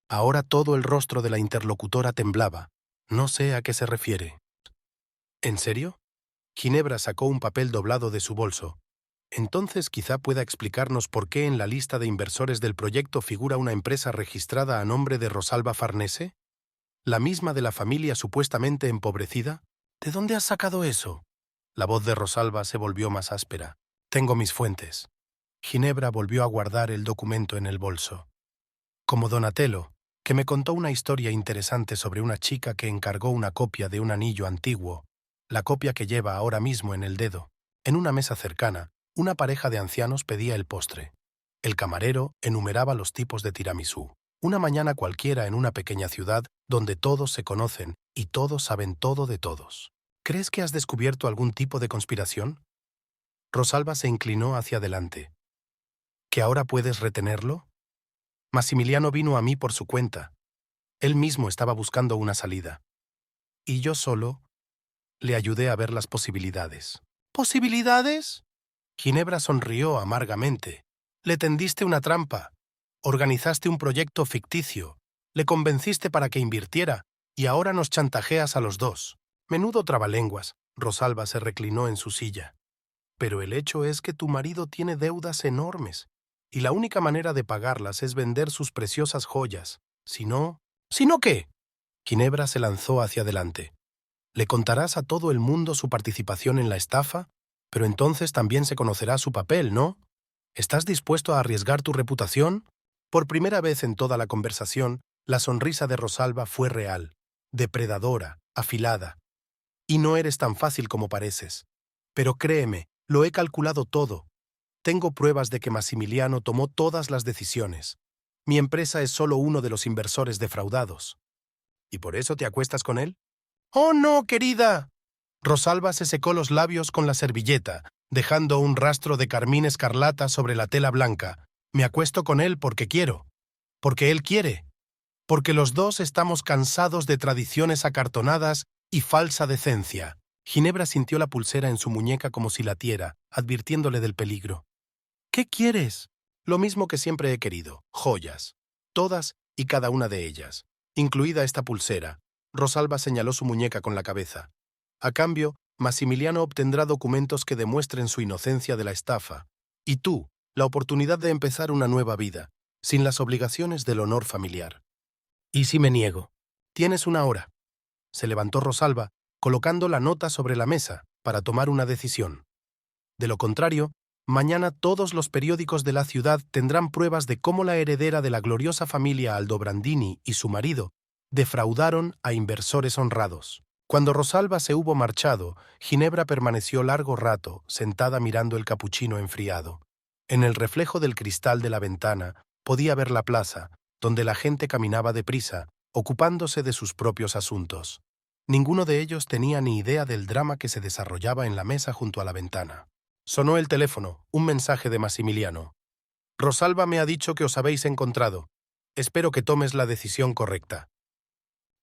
Ahora todo el rostro de la interlocutora temblaba. No sé a qué se refiere. ¿En serio? Ginebra sacó un papel doblado de su bolso. Entonces quizá pueda explicarnos por qué en la lista de inversores del proyecto figura una empresa registrada a nombre de Rosalba Farnese, la misma de la familia supuestamente empobrecida. ¿De dónde has sacado eso? La voz de Rosalba se volvió más áspera. Tengo mis fuentes. Ginebra volvió a guardar el documento en el bolso. Como Donatello, que me contó una historia interesante sobre una chica que encargó una copia de un anillo antiguo, la copia que lleva ahora mismo en el dedo. En una mesa cercana, una pareja de ancianos pedía el postre. El camarero enumeraba los tipos de tiramisú. Una mañana cualquiera en una pequeña ciudad donde todos se conocen y todos saben todo de todos. ¿Crees que has descubierto algún tipo de conspiración? Rosalba se inclinó hacia adelante. ¿Que ahora puedes retenerlo? Massimiliano vino a mí por su cuenta. Él mismo estaba buscando una salida. Y yo solo le ayudé a ver las posibilidades. ¿Posibilidades? Ginebra sonrió amargamente. Le tendiste una trampa. Organizaste un proyecto ficticio. Le convenciste para que invirtiera, y ahora nos chantajeas a los dos. Menudo trabalenguas. Rosalba se reclinó en su silla. Pero el hecho es que tu marido tiene deudas enormes, y la única manera de pagarlas es vender sus preciosas joyas. Si no... ¿Si no qué? Ginebra se lanzó hacia adelante. Le contarás a todo el mundo su participación en la estafa, pero entonces también se conocerá su papel, ¿no? ¿Estás dispuesto a arriesgar tu reputación? Por primera vez en toda la conversación, la sonrisa de Rosalba fue real, depredadora, afilada. Y no eres tan fácil como pareces. Pero créeme, lo he calculado todo. Tengo pruebas de que Massimiliano tomó todas las decisiones. Mi empresa es solo uno de los inversores defraudados. ¿Y por eso te acuestas con él? ¡Oh, no, querida! Rosalba se secó los labios con la servilleta, dejando un rastro de carmín escarlata sobre la tela blanca. Me acuesto con él porque quiero. Porque él quiere. Porque los dos estamos cansados de tradiciones acartonadas y falsa decencia. Ginebra sintió la pulsera en su muñeca como si latiera, advirtiéndole del peligro. ¿Qué quieres? Lo mismo que siempre he querido, joyas. Todas y cada una de ellas, incluida esta pulsera. Rosalba señaló su muñeca con la cabeza. A cambio, Massimiliano obtendrá documentos que demuestren su inocencia de la estafa. Y tú, la oportunidad de empezar una nueva vida, sin las obligaciones del honor familiar. ¿Y si me niego? Tienes una hora. Se levantó Rosalba, colocando la nota sobre la mesa para tomar una decisión. De lo contrario, mañana todos los periódicos de la ciudad tendrán pruebas de cómo la heredera de la gloriosa familia Aldobrandini y su marido defraudaron a inversores honrados. Cuando Rosalba se hubo marchado, Ginebra permaneció largo rato, sentada mirando el capuchino enfriado. En el reflejo del cristal de la ventana podía ver la plaza, donde la gente caminaba deprisa, ocupándose de sus propios asuntos. Ninguno de ellos tenía ni idea del drama que se desarrollaba en la mesa junto a la ventana. Sonó el teléfono, un mensaje de Massimiliano. Rosalba me ha dicho que os habéis encontrado. Espero que tomes la decisión correcta.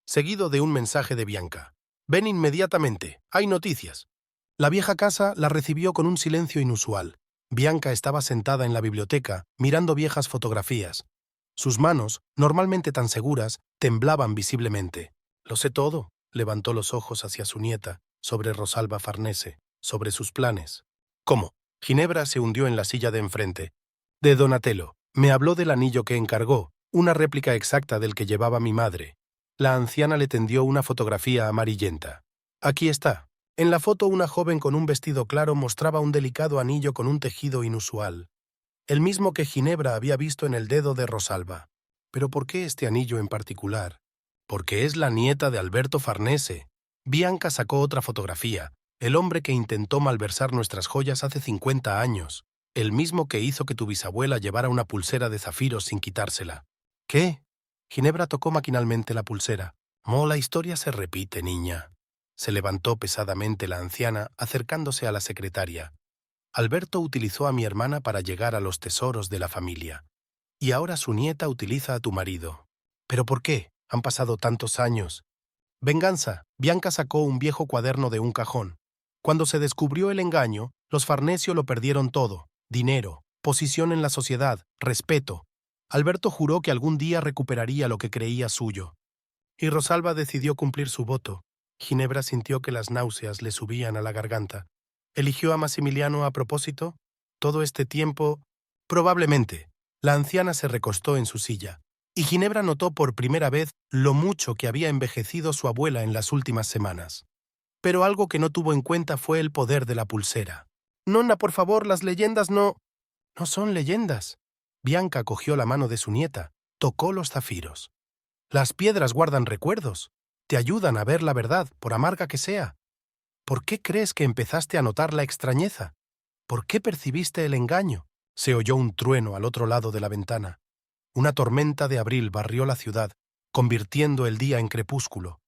Seguido de un mensaje de Bianca. Ven inmediatamente, hay noticias. La vieja casa la recibió con un silencio inusual. Bianca estaba sentada en la biblioteca, mirando viejas fotografías. Sus manos, normalmente tan seguras, temblaban visiblemente. Lo sé todo, Levantó los ojos hacia su nieta, sobre Rosalba Farnese, sobre sus planes. ¿Cómo? Ginebra se hundió en la silla de enfrente. De Donatello. Me habló del anillo que encargó, una réplica exacta del que llevaba mi madre. La anciana le tendió una fotografía amarillenta. Aquí está. En la foto una joven con un vestido claro mostraba un delicado anillo con un tejido inusual, el mismo que Ginebra había visto en el dedo de Rosalba. ¿Pero por qué este anillo en particular? Porque es la nieta de Alberto Farnese. Bianca sacó otra fotografía, el hombre que intentó malversar nuestras joyas hace 50 años, el mismo que hizo que tu bisabuela llevara una pulsera de zafiros sin quitársela. ¿Qué? Ginebra tocó maquinalmente la pulsera. Oh, la historia se repite, niña. Se levantó pesadamente la anciana, acercándose a la secretaria. Alberto utilizó a mi hermana para llegar a los tesoros de la familia. Y ahora su nieta utiliza a tu marido. ¿Pero por qué? Han pasado tantos años. Venganza. Bianca sacó un viejo cuaderno de un cajón. Cuando se descubrió el engaño, los Farnesio lo perdieron todo. Dinero, posición en la sociedad, respeto. Alberto juró que algún día recuperaría lo que creía suyo. Y Rosalba decidió cumplir su voto. Ginebra sintió que las náuseas le subían a la garganta. ¿Eligió a Massimiliano a propósito? Todo este tiempo... Probablemente. La anciana se recostó en su silla, y Ginebra notó por primera vez lo mucho que había envejecido su abuela en las últimas semanas. Pero algo que no tuvo en cuenta fue el poder de la pulsera. Nonna, por favor, las leyendas no... No son leyendas. Bianca cogió la mano de su nieta, tocó los zafiros. Las piedras guardan recuerdos, te ayudan a ver la verdad, por amarga que sea. ¿Por qué crees que empezaste a notar la extrañeza? ¿Por qué percibiste el engaño? Se oyó un trueno al otro lado de la ventana. Una tormenta de abril barrió la ciudad, convirtiendo el día en crepúsculo.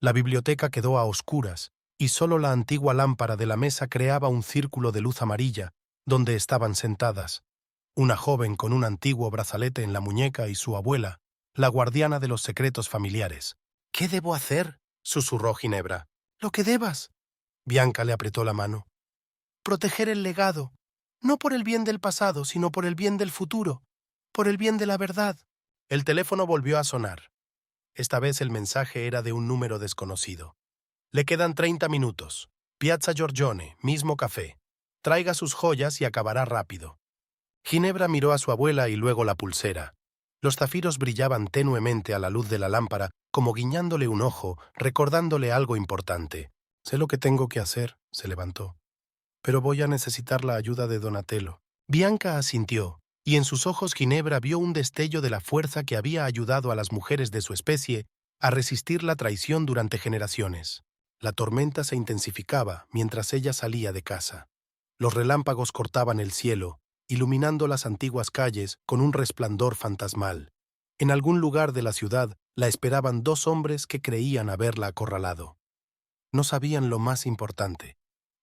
La biblioteca quedó a oscuras, y solo la antigua lámpara de la mesa creaba un círculo de luz amarilla, donde estaban sentadas. Una joven con un antiguo brazalete en la muñeca y su abuela, la guardiana de los secretos familiares. ¿Qué debo hacer?, susurró Ginebra. Lo que debas. Bianca le apretó la mano. Proteger el legado, no por el bien del pasado, sino por el bien del futuro, por el bien de la verdad. El teléfono volvió a sonar. Esta vez el mensaje era de un número desconocido. Le quedan 30 minutos. Piazza Giorgione, mismo café. Traiga sus joyas y acabará rápido. Ginebra miró a su abuela y luego la pulsera. Los zafiros brillaban tenuemente a la luz de la lámpara, como guiñándole un ojo, recordándole algo importante. Sé lo que tengo que hacer, se levantó. Pero voy a necesitar la ayuda de Donatello. Bianca asintió, y en sus ojos Ginebra vio un destello de la fuerza que había ayudado a las mujeres de su especie a resistir la traición durante generaciones. La tormenta se intensificaba mientras ella salía de casa. Los relámpagos cortaban el cielo, iluminando las antiguas calles con un resplandor fantasmal. En algún lugar de la ciudad la esperaban 2 hombres que creían haberla acorralado. No sabían lo más importante.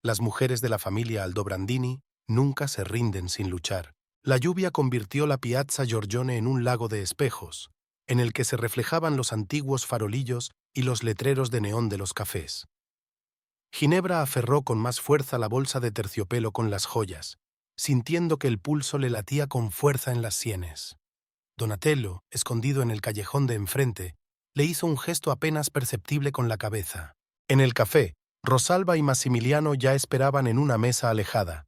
Las mujeres de la familia Aldobrandini nunca se rinden sin luchar. La lluvia convirtió la Piazza Giorgione en un lago de espejos, en el que se reflejaban los antiguos farolillos y los letreros de neón de los cafés. Ginebra aferró con más fuerza la bolsa de terciopelo con las joyas, sintiendo que el pulso le latía con fuerza en las sienes. Donatello, escondido en el callejón de enfrente, le hizo un gesto apenas perceptible con la cabeza. En el café, Rosalba y Massimiliano ya esperaban en una mesa alejada.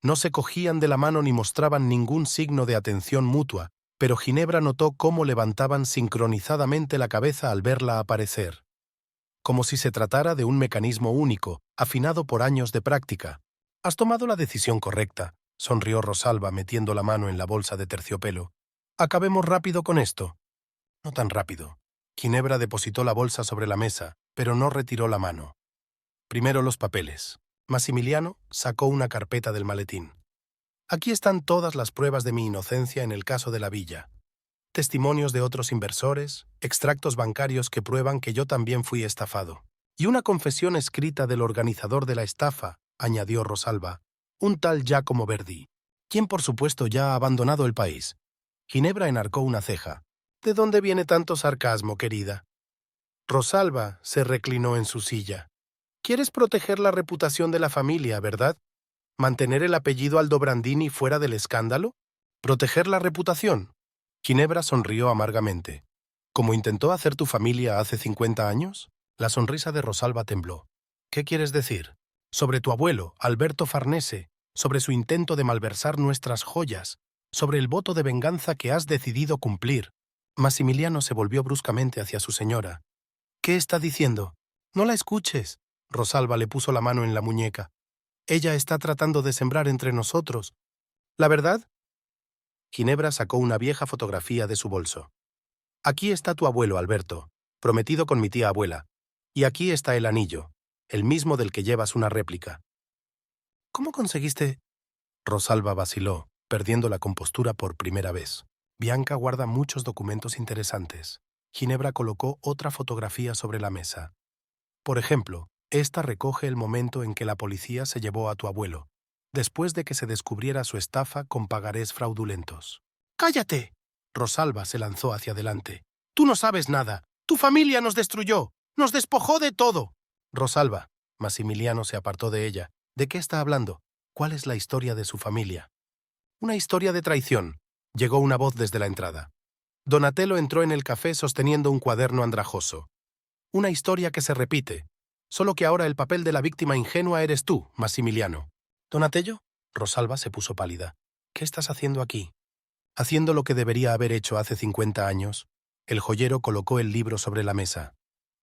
No se cogían de la mano ni mostraban ningún signo de atención mutua, pero Ginebra notó cómo levantaban sincronizadamente la cabeza al verla aparecer. Como si se tratara de un mecanismo único, afinado por años de práctica. «Has tomado la decisión correcta», sonrió Rosalba metiendo la mano en la bolsa de terciopelo. «Acabemos rápido con esto». «No tan rápido». Ginebra depositó la bolsa sobre la mesa, pero no retiró la mano. «Primero los papeles». Massimiliano sacó una carpeta del maletín. «Aquí están todas las pruebas de mi inocencia en el caso de la villa. Testimonios de otros inversores, extractos bancarios que prueban que yo también fui estafado. Y una confesión escrita del organizador de la estafa», añadió Rosalba, «un tal Giacomo Verdi, quien por supuesto ya ha abandonado el país». Ginebra enarcó una ceja. «¿De dónde viene tanto sarcasmo, querida?» Rosalba se reclinó en su silla. «Quieres proteger la reputación de la familia, ¿verdad? ¿Mantener el apellido Aldobrandini fuera del escándalo? ¿Proteger la reputación?» Ginebra sonrió amargamente. «¿Como intentó hacer tu familia hace 50 años? La sonrisa de Rosalba tembló. ¿Qué quieres decir? Sobre tu abuelo, Alberto Farnese, sobre su intento de malversar nuestras joyas, sobre el voto de venganza que has decidido cumplir. Massimiliano se volvió bruscamente hacia su señora. ¿Qué está diciendo? No la escuches. Rosalba le puso la mano en la muñeca. Ella está tratando de sembrar entre nosotros. ¿La verdad? Ginebra sacó una vieja fotografía de su bolso. Aquí está tu abuelo, Alberto, prometido con mi tía abuela. Y aquí está el anillo, el mismo del que llevas una réplica. ¿Cómo conseguiste? Rosalba vaciló, perdiendo la compostura por primera vez. Bianca guarda muchos documentos interesantes. Ginebra colocó otra fotografía sobre la mesa. Por ejemplo, esta recoge el momento en que la policía se llevó a tu abuelo, después de que se descubriera su estafa con pagarés fraudulentos. ¡Cállate! Rosalba se lanzó hacia adelante. Tú no sabes nada. Tu familia nos destruyó. Nos despojó de todo. Rosalba. Massimiliano se apartó de ella. ¿De qué está hablando? ¿Cuál es la historia de su familia? Una historia de traición. Llegó una voz desde la entrada. Donatello entró en el café sosteniendo un cuaderno andrajoso. Una historia que se repite, solo que ahora el papel de la víctima ingenua eres tú, Massimiliano. ¿Donatello? Rosalba se puso pálida. ¿Qué estás haciendo aquí? Haciendo lo que debería haber hecho hace 50 años. El joyero colocó el libro sobre la mesa.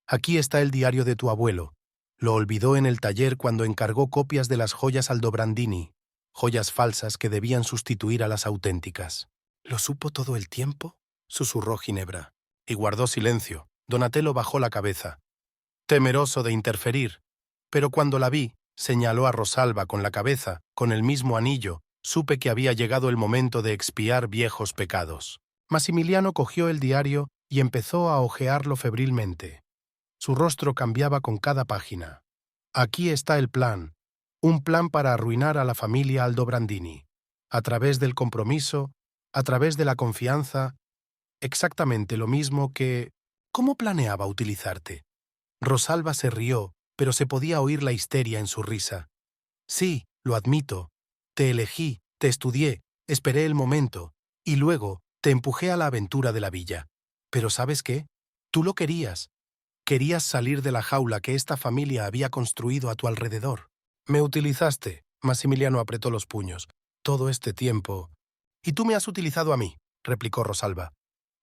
Aquí está el diario de tu abuelo. Lo olvidó en el taller cuando encargó copias de las joyas Aldobrandini, joyas falsas que debían sustituir a las auténticas. ¿Lo supo todo el tiempo? Susurró Ginebra. Y guardó silencio. Donatello bajó la cabeza, temeroso de interferir, pero cuando la vi, señaló a Rosalba con la cabeza, con el mismo anillo, supe que había llegado el momento de expiar viejos pecados. Massimiliano cogió el diario y empezó a hojearlo febrilmente. Su rostro cambiaba con cada página. Aquí está el plan, un plan para arruinar a la familia Aldobrandini, a través del compromiso, a través de la confianza, exactamente lo mismo que... ¿Cómo planeaba utilizarte? Rosalba se rió, pero se podía oír la histeria en su risa. Sí, lo admito. Te elegí, te estudié, esperé el momento, y luego te empujé a la aventura de la villa. Pero ¿sabes qué? Tú lo querías. Querías salir de la jaula que esta familia había construido a tu alrededor. Me utilizaste. Massimiliano apretó los puños. Todo este tiempo. Y tú me has utilizado a mí, replicó Rosalba.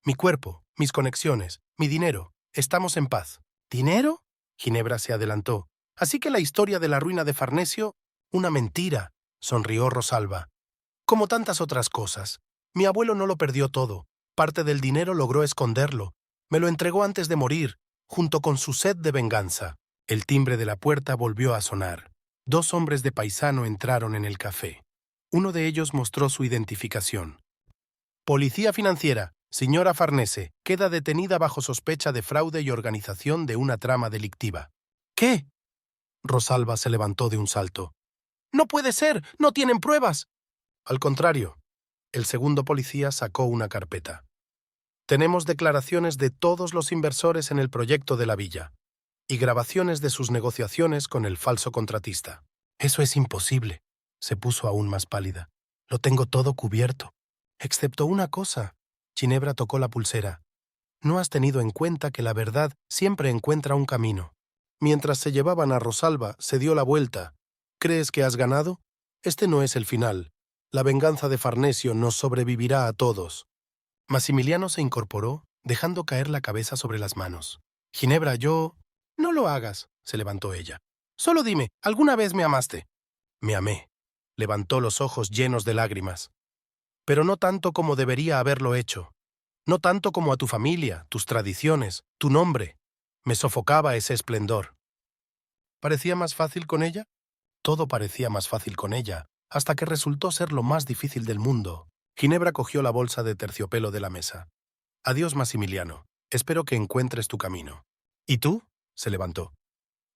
Mi cuerpo, mis conexiones, mi dinero. Estamos en paz. ¿Dinero? Ginebra se adelantó. Así que la historia de la ruina de Farnesio, una mentira, sonrió Rosalba. Como tantas otras cosas. Mi abuelo no lo perdió todo. Parte del dinero logró esconderlo. Me lo entregó antes de morir, junto con su sed de venganza. El timbre de la puerta volvió a sonar. 2 hombres de paisano entraron en el café. Uno de ellos mostró su identificación. Policía financiera. Señora Farnese, queda detenida bajo sospecha de fraude y organización de una trama delictiva. ¿Qué? Rosalba se levantó de un salto. ¡No puede ser! ¡No tienen pruebas! Al contrario, el segundo policía sacó una carpeta. Tenemos declaraciones de todos los inversores en el proyecto de la villa y grabaciones de sus negociaciones con el falso contratista. Eso es imposible. Se puso aún más pálida. Lo tengo todo cubierto. Excepto una cosa. Ginebra tocó la pulsera. No has tenido en cuenta que la verdad siempre encuentra un camino. Mientras se llevaban a Rosalba, se dio la vuelta. ¿Crees que has ganado? Este no es el final. La venganza de Farnesio nos sobrevivirá a todos. Massimiliano se incorporó, dejando caer la cabeza sobre las manos. Ginebra, yo... No lo hagas, se levantó ella. Solo dime, ¿alguna vez me amaste? Me amé. Levantó los ojos llenos de lágrimas. Pero no tanto como debería haberlo hecho. No tanto como a tu familia, tus tradiciones, tu nombre. Me sofocaba ese esplendor. ¿Parecía más fácil con ella? Todo parecía más fácil con ella, hasta que resultó ser lo más difícil del mundo. Ginebra cogió la bolsa de terciopelo de la mesa. Adiós, Massimiliano. Espero que encuentres tu camino. ¿Y tú? Se levantó.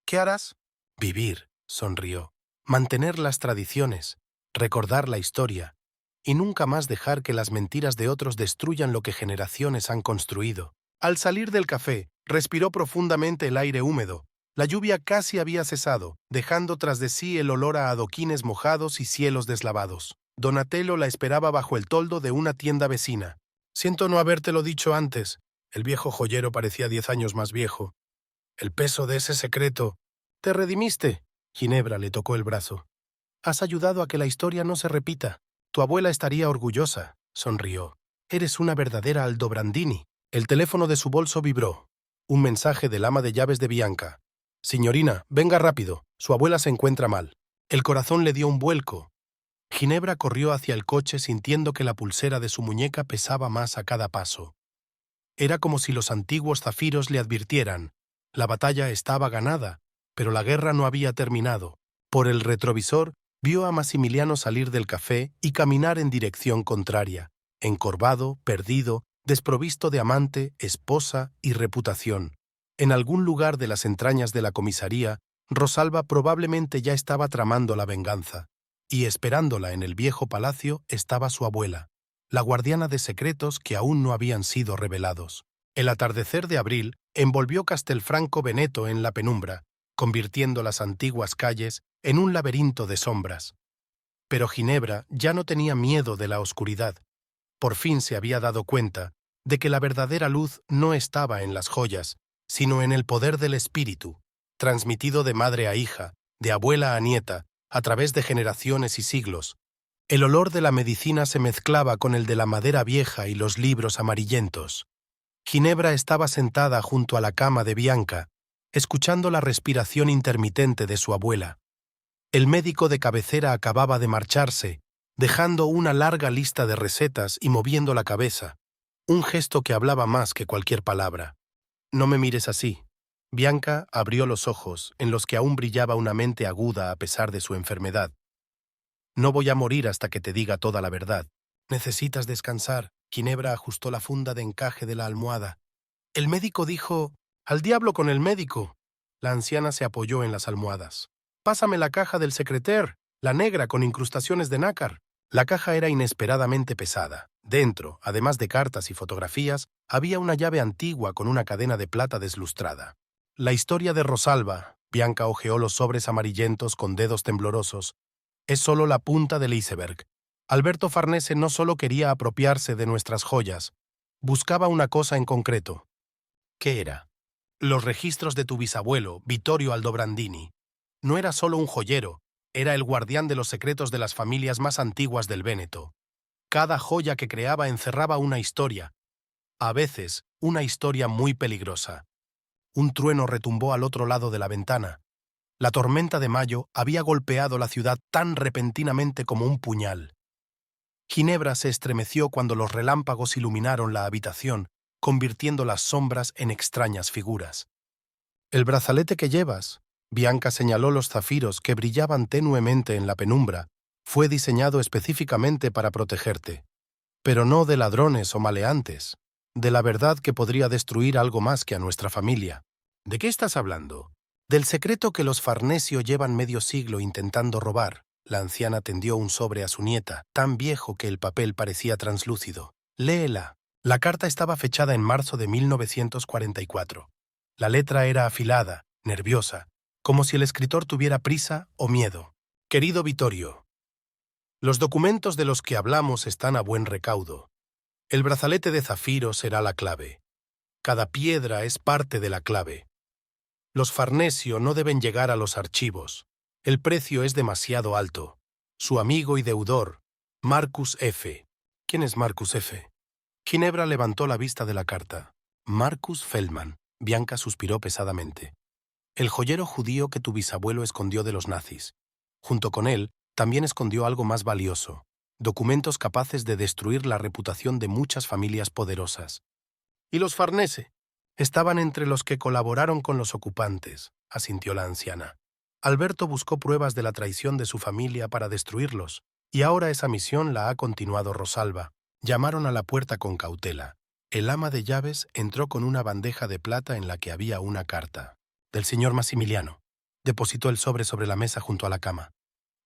¿Qué harás? Vivir, sonrió. Mantener las tradiciones, recordar la historia, y nunca más dejar que las mentiras de otros destruyan lo que generaciones han construido. Al salir del café, respiró profundamente el aire húmedo. La lluvia casi había cesado, dejando tras de sí el olor a adoquines mojados y cielos deslavados. Donatello la esperaba bajo el toldo de una tienda vecina. Siento no habértelo dicho antes. El viejo joyero parecía 10 años más viejo. El peso de ese secreto. Te redimiste. Ginebra le tocó el brazo. Has ayudado a que la historia no se repita. Tu abuela estaría orgullosa, sonrió. Eres una verdadera Aldobrandini. El teléfono de su bolso vibró. Un mensaje del ama de llaves de Bianca. Signorina, venga rápido. Su abuela se encuentra mal. El corazón le dio un vuelco. Ginebra corrió hacia el coche sintiendo que la pulsera de su muñeca pesaba más a cada paso. Era como si los antiguos zafiros le advirtieran. La batalla estaba ganada, pero la guerra no había terminado. Por el retrovisor, vio a Massimiliano salir del café y caminar en dirección contraria, encorvado, perdido, desprovisto de amante, esposa y reputación. En algún lugar de las entrañas de la comisaría, Rosalba probablemente ya estaba tramando la venganza, y esperándola en el viejo palacio estaba su abuela, la guardiana de secretos que aún no habían sido revelados. El atardecer de abril envolvió Castelfranco Veneto en la penumbra, convirtiendo las antiguas calles en un laberinto de sombras. Pero Ginebra ya no tenía miedo de la oscuridad. Por fin se había dado cuenta de que la verdadera luz no estaba en las joyas, sino en el poder del espíritu, transmitido de madre a hija, de abuela a nieta, a través de generaciones y siglos. El olor de la medicina se mezclaba con el de la madera vieja y los libros amarillentos. Ginebra estaba sentada junto a la cama de Bianca, escuchando la respiración intermitente de su abuela. El médico de cabecera acababa de marcharse, dejando una larga lista de recetas y moviendo la cabeza, un gesto que hablaba más que cualquier palabra. No me mires así. Bianca abrió los ojos, en los que aún brillaba una mente aguda a pesar de su enfermedad. No voy a morir hasta que te diga toda la verdad. Necesitas descansar. Ginebra ajustó la funda de encaje de la almohada. El médico dijo, «Al diablo con el médico». La anciana se apoyó en las almohadas. «Pásame la caja del secretaire, la negra con incrustaciones de nácar». La caja era inesperadamente pesada. Dentro, además de cartas y fotografías, había una llave antigua con una cadena de plata deslustrada. La historia de Rosalba. Bianca hojeó los sobres amarillentos con dedos temblorosos. Es solo la punta del iceberg. Alberto Farnese no solo quería apropiarse de nuestras joyas, buscaba una cosa en concreto. ¿Qué era? Los registros de tu bisabuelo, Vittorio Aldobrandini. No era solo un joyero, era el guardián de los secretos de las familias más antiguas del Véneto. Cada joya que creaba encerraba una historia, a veces una historia muy peligrosa. Un trueno retumbó al otro lado de la ventana. La tormenta de mayo había golpeado la ciudad tan repentinamente como un puñal. Ginebra se estremeció cuando los relámpagos iluminaron la habitación, convirtiendo las sombras en extrañas figuras. «El brazalete que llevas», Bianca señaló los zafiros que brillaban tenuemente en la penumbra, «fue diseñado específicamente para protegerte. Pero no de ladrones o maleantes, de la verdad que podría destruir algo más que a nuestra familia». «¿De qué estás hablando?» «Del secreto que los Farnesio llevan medio siglo intentando robar». La anciana tendió un sobre a su nieta, tan viejo que el papel parecía translúcido. «Léela». La carta estaba fechada en marzo de 1944. La letra era afilada, nerviosa, como si el escritor tuviera prisa o miedo. «Querido Vittorio, los documentos de los que hablamos están a buen recaudo. El brazalete de zafiro será la clave. Cada piedra es parte de la clave. Los Farnesio no deben llegar a los archivos. El precio es demasiado alto. Su amigo y deudor, Marcus F. ¿Quién es Marcus F.?» Ginebra levantó la vista de la carta. «Marcus Feldman». Bianca suspiró pesadamente. «El joyero judío que tu bisabuelo escondió de los nazis. Junto con él, también escondió algo más valioso, documentos capaces de destruir la reputación de muchas familias poderosas. ¿Y los Farnese?» «Estaban entre los que colaboraron con los ocupantes», asintió la anciana. «Alberto buscó pruebas de la traición de su familia para destruirlos, y ahora esa misión la ha continuado Rosalba». Llamaron a la puerta con cautela. El ama de llaves entró con una bandeja de plata en la que había una carta. «Del señor Massimiliano». Depositó el sobre la mesa junto a la cama.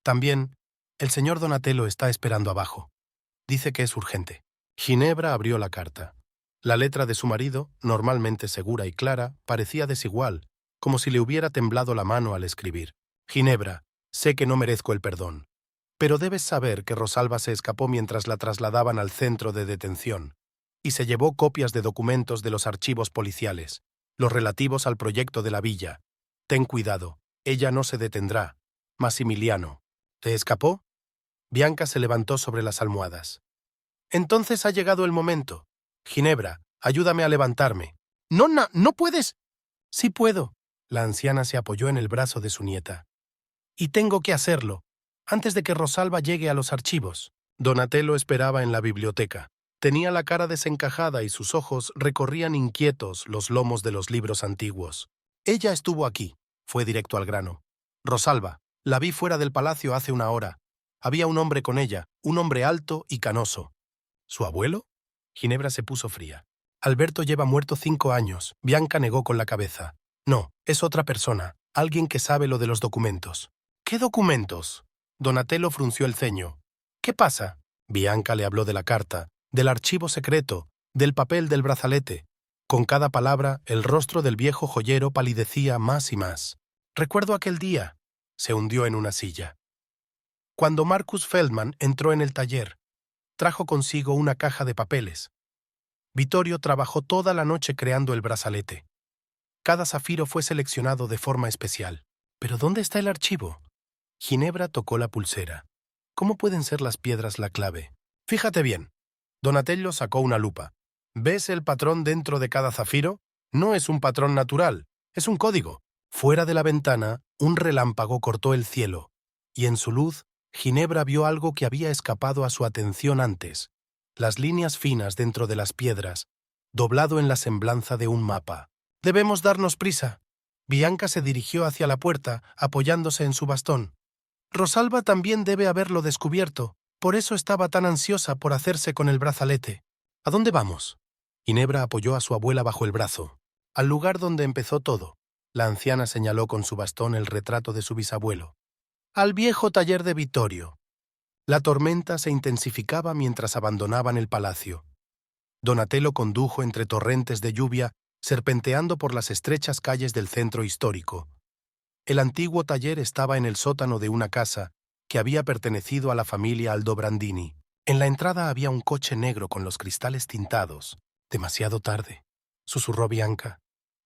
«También, el señor Donatello está esperando abajo. Dice que es urgente». Ginebra abrió la carta. La letra de su marido, normalmente segura y clara, parecía desigual, como si le hubiera temblado la mano al escribir. «Ginebra, sé que no merezco el perdón. Pero debes saber que Rosalba se escapó mientras la trasladaban al centro de detención, y se llevó copias de documentos de los archivos policiales. los relativos al proyecto de la villa. Ten cuidado, ella no se detendrá. Massimiliano. ¿Te escapó? Bianca se levantó sobre las almohadas. Entonces ha llegado el momento. Ginebra, ayúdame a levantarme. Nonna, no puedes. Sí puedo. La anciana se apoyó en el brazo de su nieta. Y tengo que hacerlo, antes de que Rosalba llegue a los archivos. Donatello esperaba en la biblioteca. Tenía la cara desencajada y sus ojos recorrían inquietos los lomos de los libros antiguos. Ella estuvo aquí. Fue directo al grano. Rosalba, la vi fuera del palacio hace una hora. Había un hombre con ella, un hombre alto y canoso. ¿Su abuelo? Ginebra se puso fría. Alberto lleva muerto 5 años. Bianca negó con la cabeza. No, es otra persona, alguien que sabe lo de los documentos. ¿Qué documentos? Donatello frunció el ceño. ¿Qué pasa? Bianca le habló de la carta, del archivo secreto, del papel del brazalete. Con cada palabra, el rostro del viejo joyero palidecía más y más. Recuerdo aquel día. Se hundió en una silla. Cuando Marcus Feldman entró en el taller, trajo consigo una caja de papeles. Vittorio trabajó toda la noche creando el brazalete. Cada zafiro fue seleccionado de forma especial. ¿Pero dónde está el archivo? Ginebra tocó la pulsera. ¿Cómo pueden ser las piedras la clave? Fíjate bien. Donatello sacó una lupa. ¿Ves el patrón dentro de cada zafiro? No es un patrón natural, es un código. Fuera de la ventana, un relámpago cortó el cielo, y en su luz, Ginebra vio algo que había escapado a su atención antes. Las líneas finas dentro de las piedras, doblado en la semblanza de un mapa. Debemos darnos prisa. Bianca se dirigió hacia la puerta, apoyándose en su bastón. Rosalba también debe haberlo descubierto, por eso estaba tan ansiosa por hacerse con el brazalete. ¿A dónde vamos? Ginebra apoyó a su abuela bajo el brazo. Al lugar donde empezó todo. La anciana señaló con su bastón el retrato de su bisabuelo. Al viejo taller de Vittorio. La tormenta se intensificaba mientras abandonaban el palacio. Donatello condujo entre torrentes de lluvia, serpenteando por las estrechas calles del centro histórico. El antiguo taller estaba en el sótano de una casa que había pertenecido a la familia Aldobrandini. En la entrada había un coche negro con los cristales tintados. Demasiado tarde, susurró Bianca.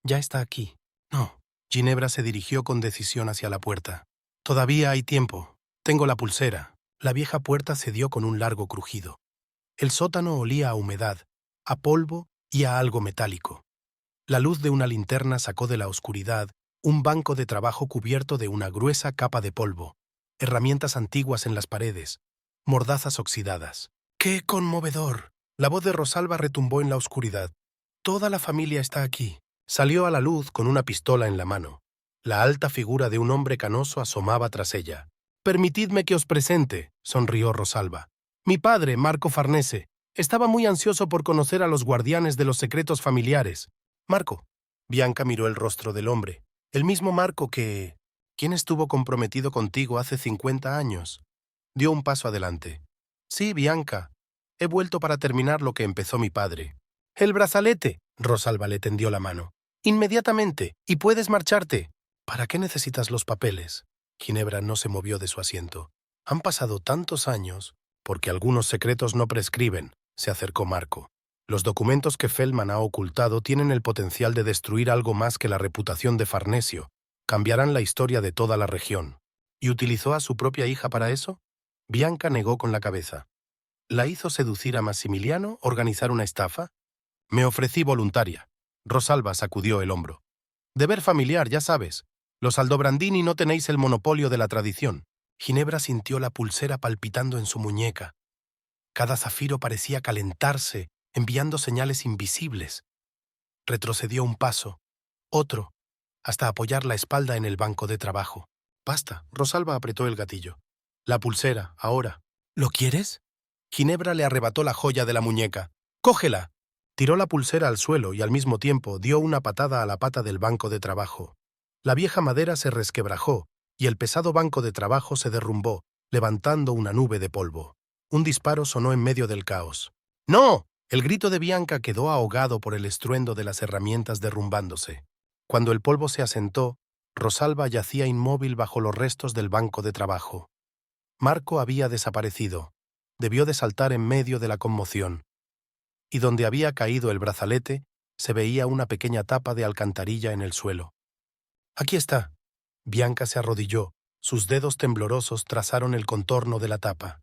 Ya está aquí. No. Ginebra se dirigió con decisión hacia la puerta. Todavía hay tiempo. Tengo la pulsera. La vieja puerta cedió con un largo crujido. El sótano olía a humedad, a polvo y a algo metálico. La luz de una linterna sacó de la oscuridad un banco de trabajo cubierto de una gruesa capa de polvo, herramientas antiguas en las paredes, mordazas oxidadas. ¡Qué conmovedor! La voz de Rosalba retumbó en la oscuridad. Toda la familia está aquí. Salió a la luz con una pistola en la mano. La alta figura de un hombre canoso asomaba tras ella. «Permitidme que os presente», sonrió Rosalba. «Mi padre, Marco Farnese, estaba muy ansioso por conocer a los guardianes de los secretos familiares. Marco». Bianca miró el rostro del hombre. «El mismo Marco que... ¿Quién estuvo comprometido contigo hace 50 años?» Dio un paso adelante. «Sí, Bianca. He vuelto para terminar lo que empezó mi padre». «El brazalete», Rosalba le tendió la mano. «Inmediatamente, y puedes marcharte». «¿Para qué necesitas los papeles?» Ginebra no se movió de su asiento. «Han pasado tantos años, porque algunos secretos no prescriben», se acercó Marco. «Los documentos que Feldman ha ocultado tienen el potencial de destruir algo más que la reputación de Farnesio. Cambiarán la historia de toda la región». ¿Y utilizó a su propia hija para eso? Bianca negó con la cabeza. ¿La hizo seducir a Massimiliano, organizar una estafa? Me ofrecí voluntaria. Rosalba sacudió el hombro. Deber familiar, ya sabes. Los Aldobrandini no tenéis el monopolio de la tradición. Ginebra sintió la pulsera palpitando en su muñeca. Cada zafiro parecía calentarse, enviando señales invisibles. Retrocedió un paso, otro, hasta apoyar la espalda en el banco de trabajo. Basta, Rosalba apretó el gatillo. La pulsera, ahora. ¿Lo quieres? Ginebra le arrebató la joya de la muñeca. ¡Cógela! Tiró la pulsera al suelo y al mismo tiempo dio una patada a la pata del banco de trabajo. La vieja madera se resquebrajó y el pesado banco de trabajo se derrumbó, levantando una nube de polvo. Un disparo sonó en medio del caos. ¡No! El grito de Bianca quedó ahogado por el estruendo de las herramientas derrumbándose. Cuando el polvo se asentó, Rosalba yacía inmóvil bajo los restos del banco de trabajo. Marco había desaparecido. Debió de saltar en medio de la conmoción. Y donde había caído el brazalete, Se veía una pequeña tapa de alcantarilla en el suelo. «Aquí está». Bianca se arrodilló. Sus dedos temblorosos trazaron el contorno de la tapa.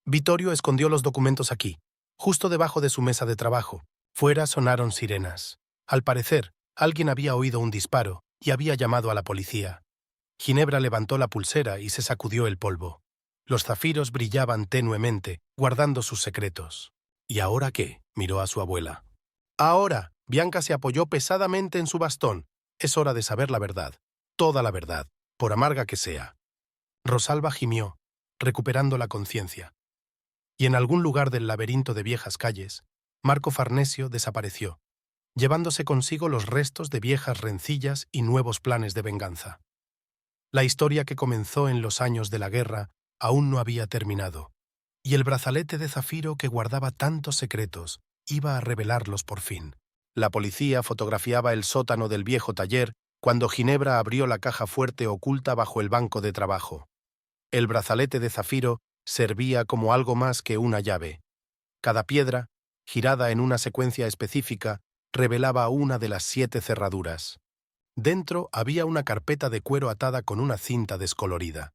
Vittorio escondió los documentos aquí, justo debajo de su mesa de trabajo. Fuera sonaron sirenas. Al parecer, alguien había oído un disparo y había llamado a la policía. Ginebra levantó la pulsera y se sacudió el polvo. Los zafiros brillaban tenuemente, guardando sus secretos. «¿Y ahora qué?», miró a su abuela. «Ahora», Bianca se apoyó pesadamente en su bastón. «Es hora de saber la verdad, toda la verdad, por amarga que sea». Rosalba gimió, recuperando la conciencia. Y en algún lugar del laberinto de viejas calles, Marco Farnesio desapareció, llevándose consigo los restos de viejas rencillas y nuevos planes de venganza. La historia que comenzó en los años de la guerra aún no había terminado, y el brazalete de zafiro que guardaba tantos secretos iba a revelarlos por fin. La policía fotografiaba el sótano del viejo taller cuando Ginebra abrió la caja fuerte oculta bajo el banco de trabajo. El brazalete de zafiro servía como algo más que una llave. Cada piedra, girada en una secuencia específica, revelaba una de las 7 cerraduras. Dentro había una carpeta de cuero atada con una cinta descolorida.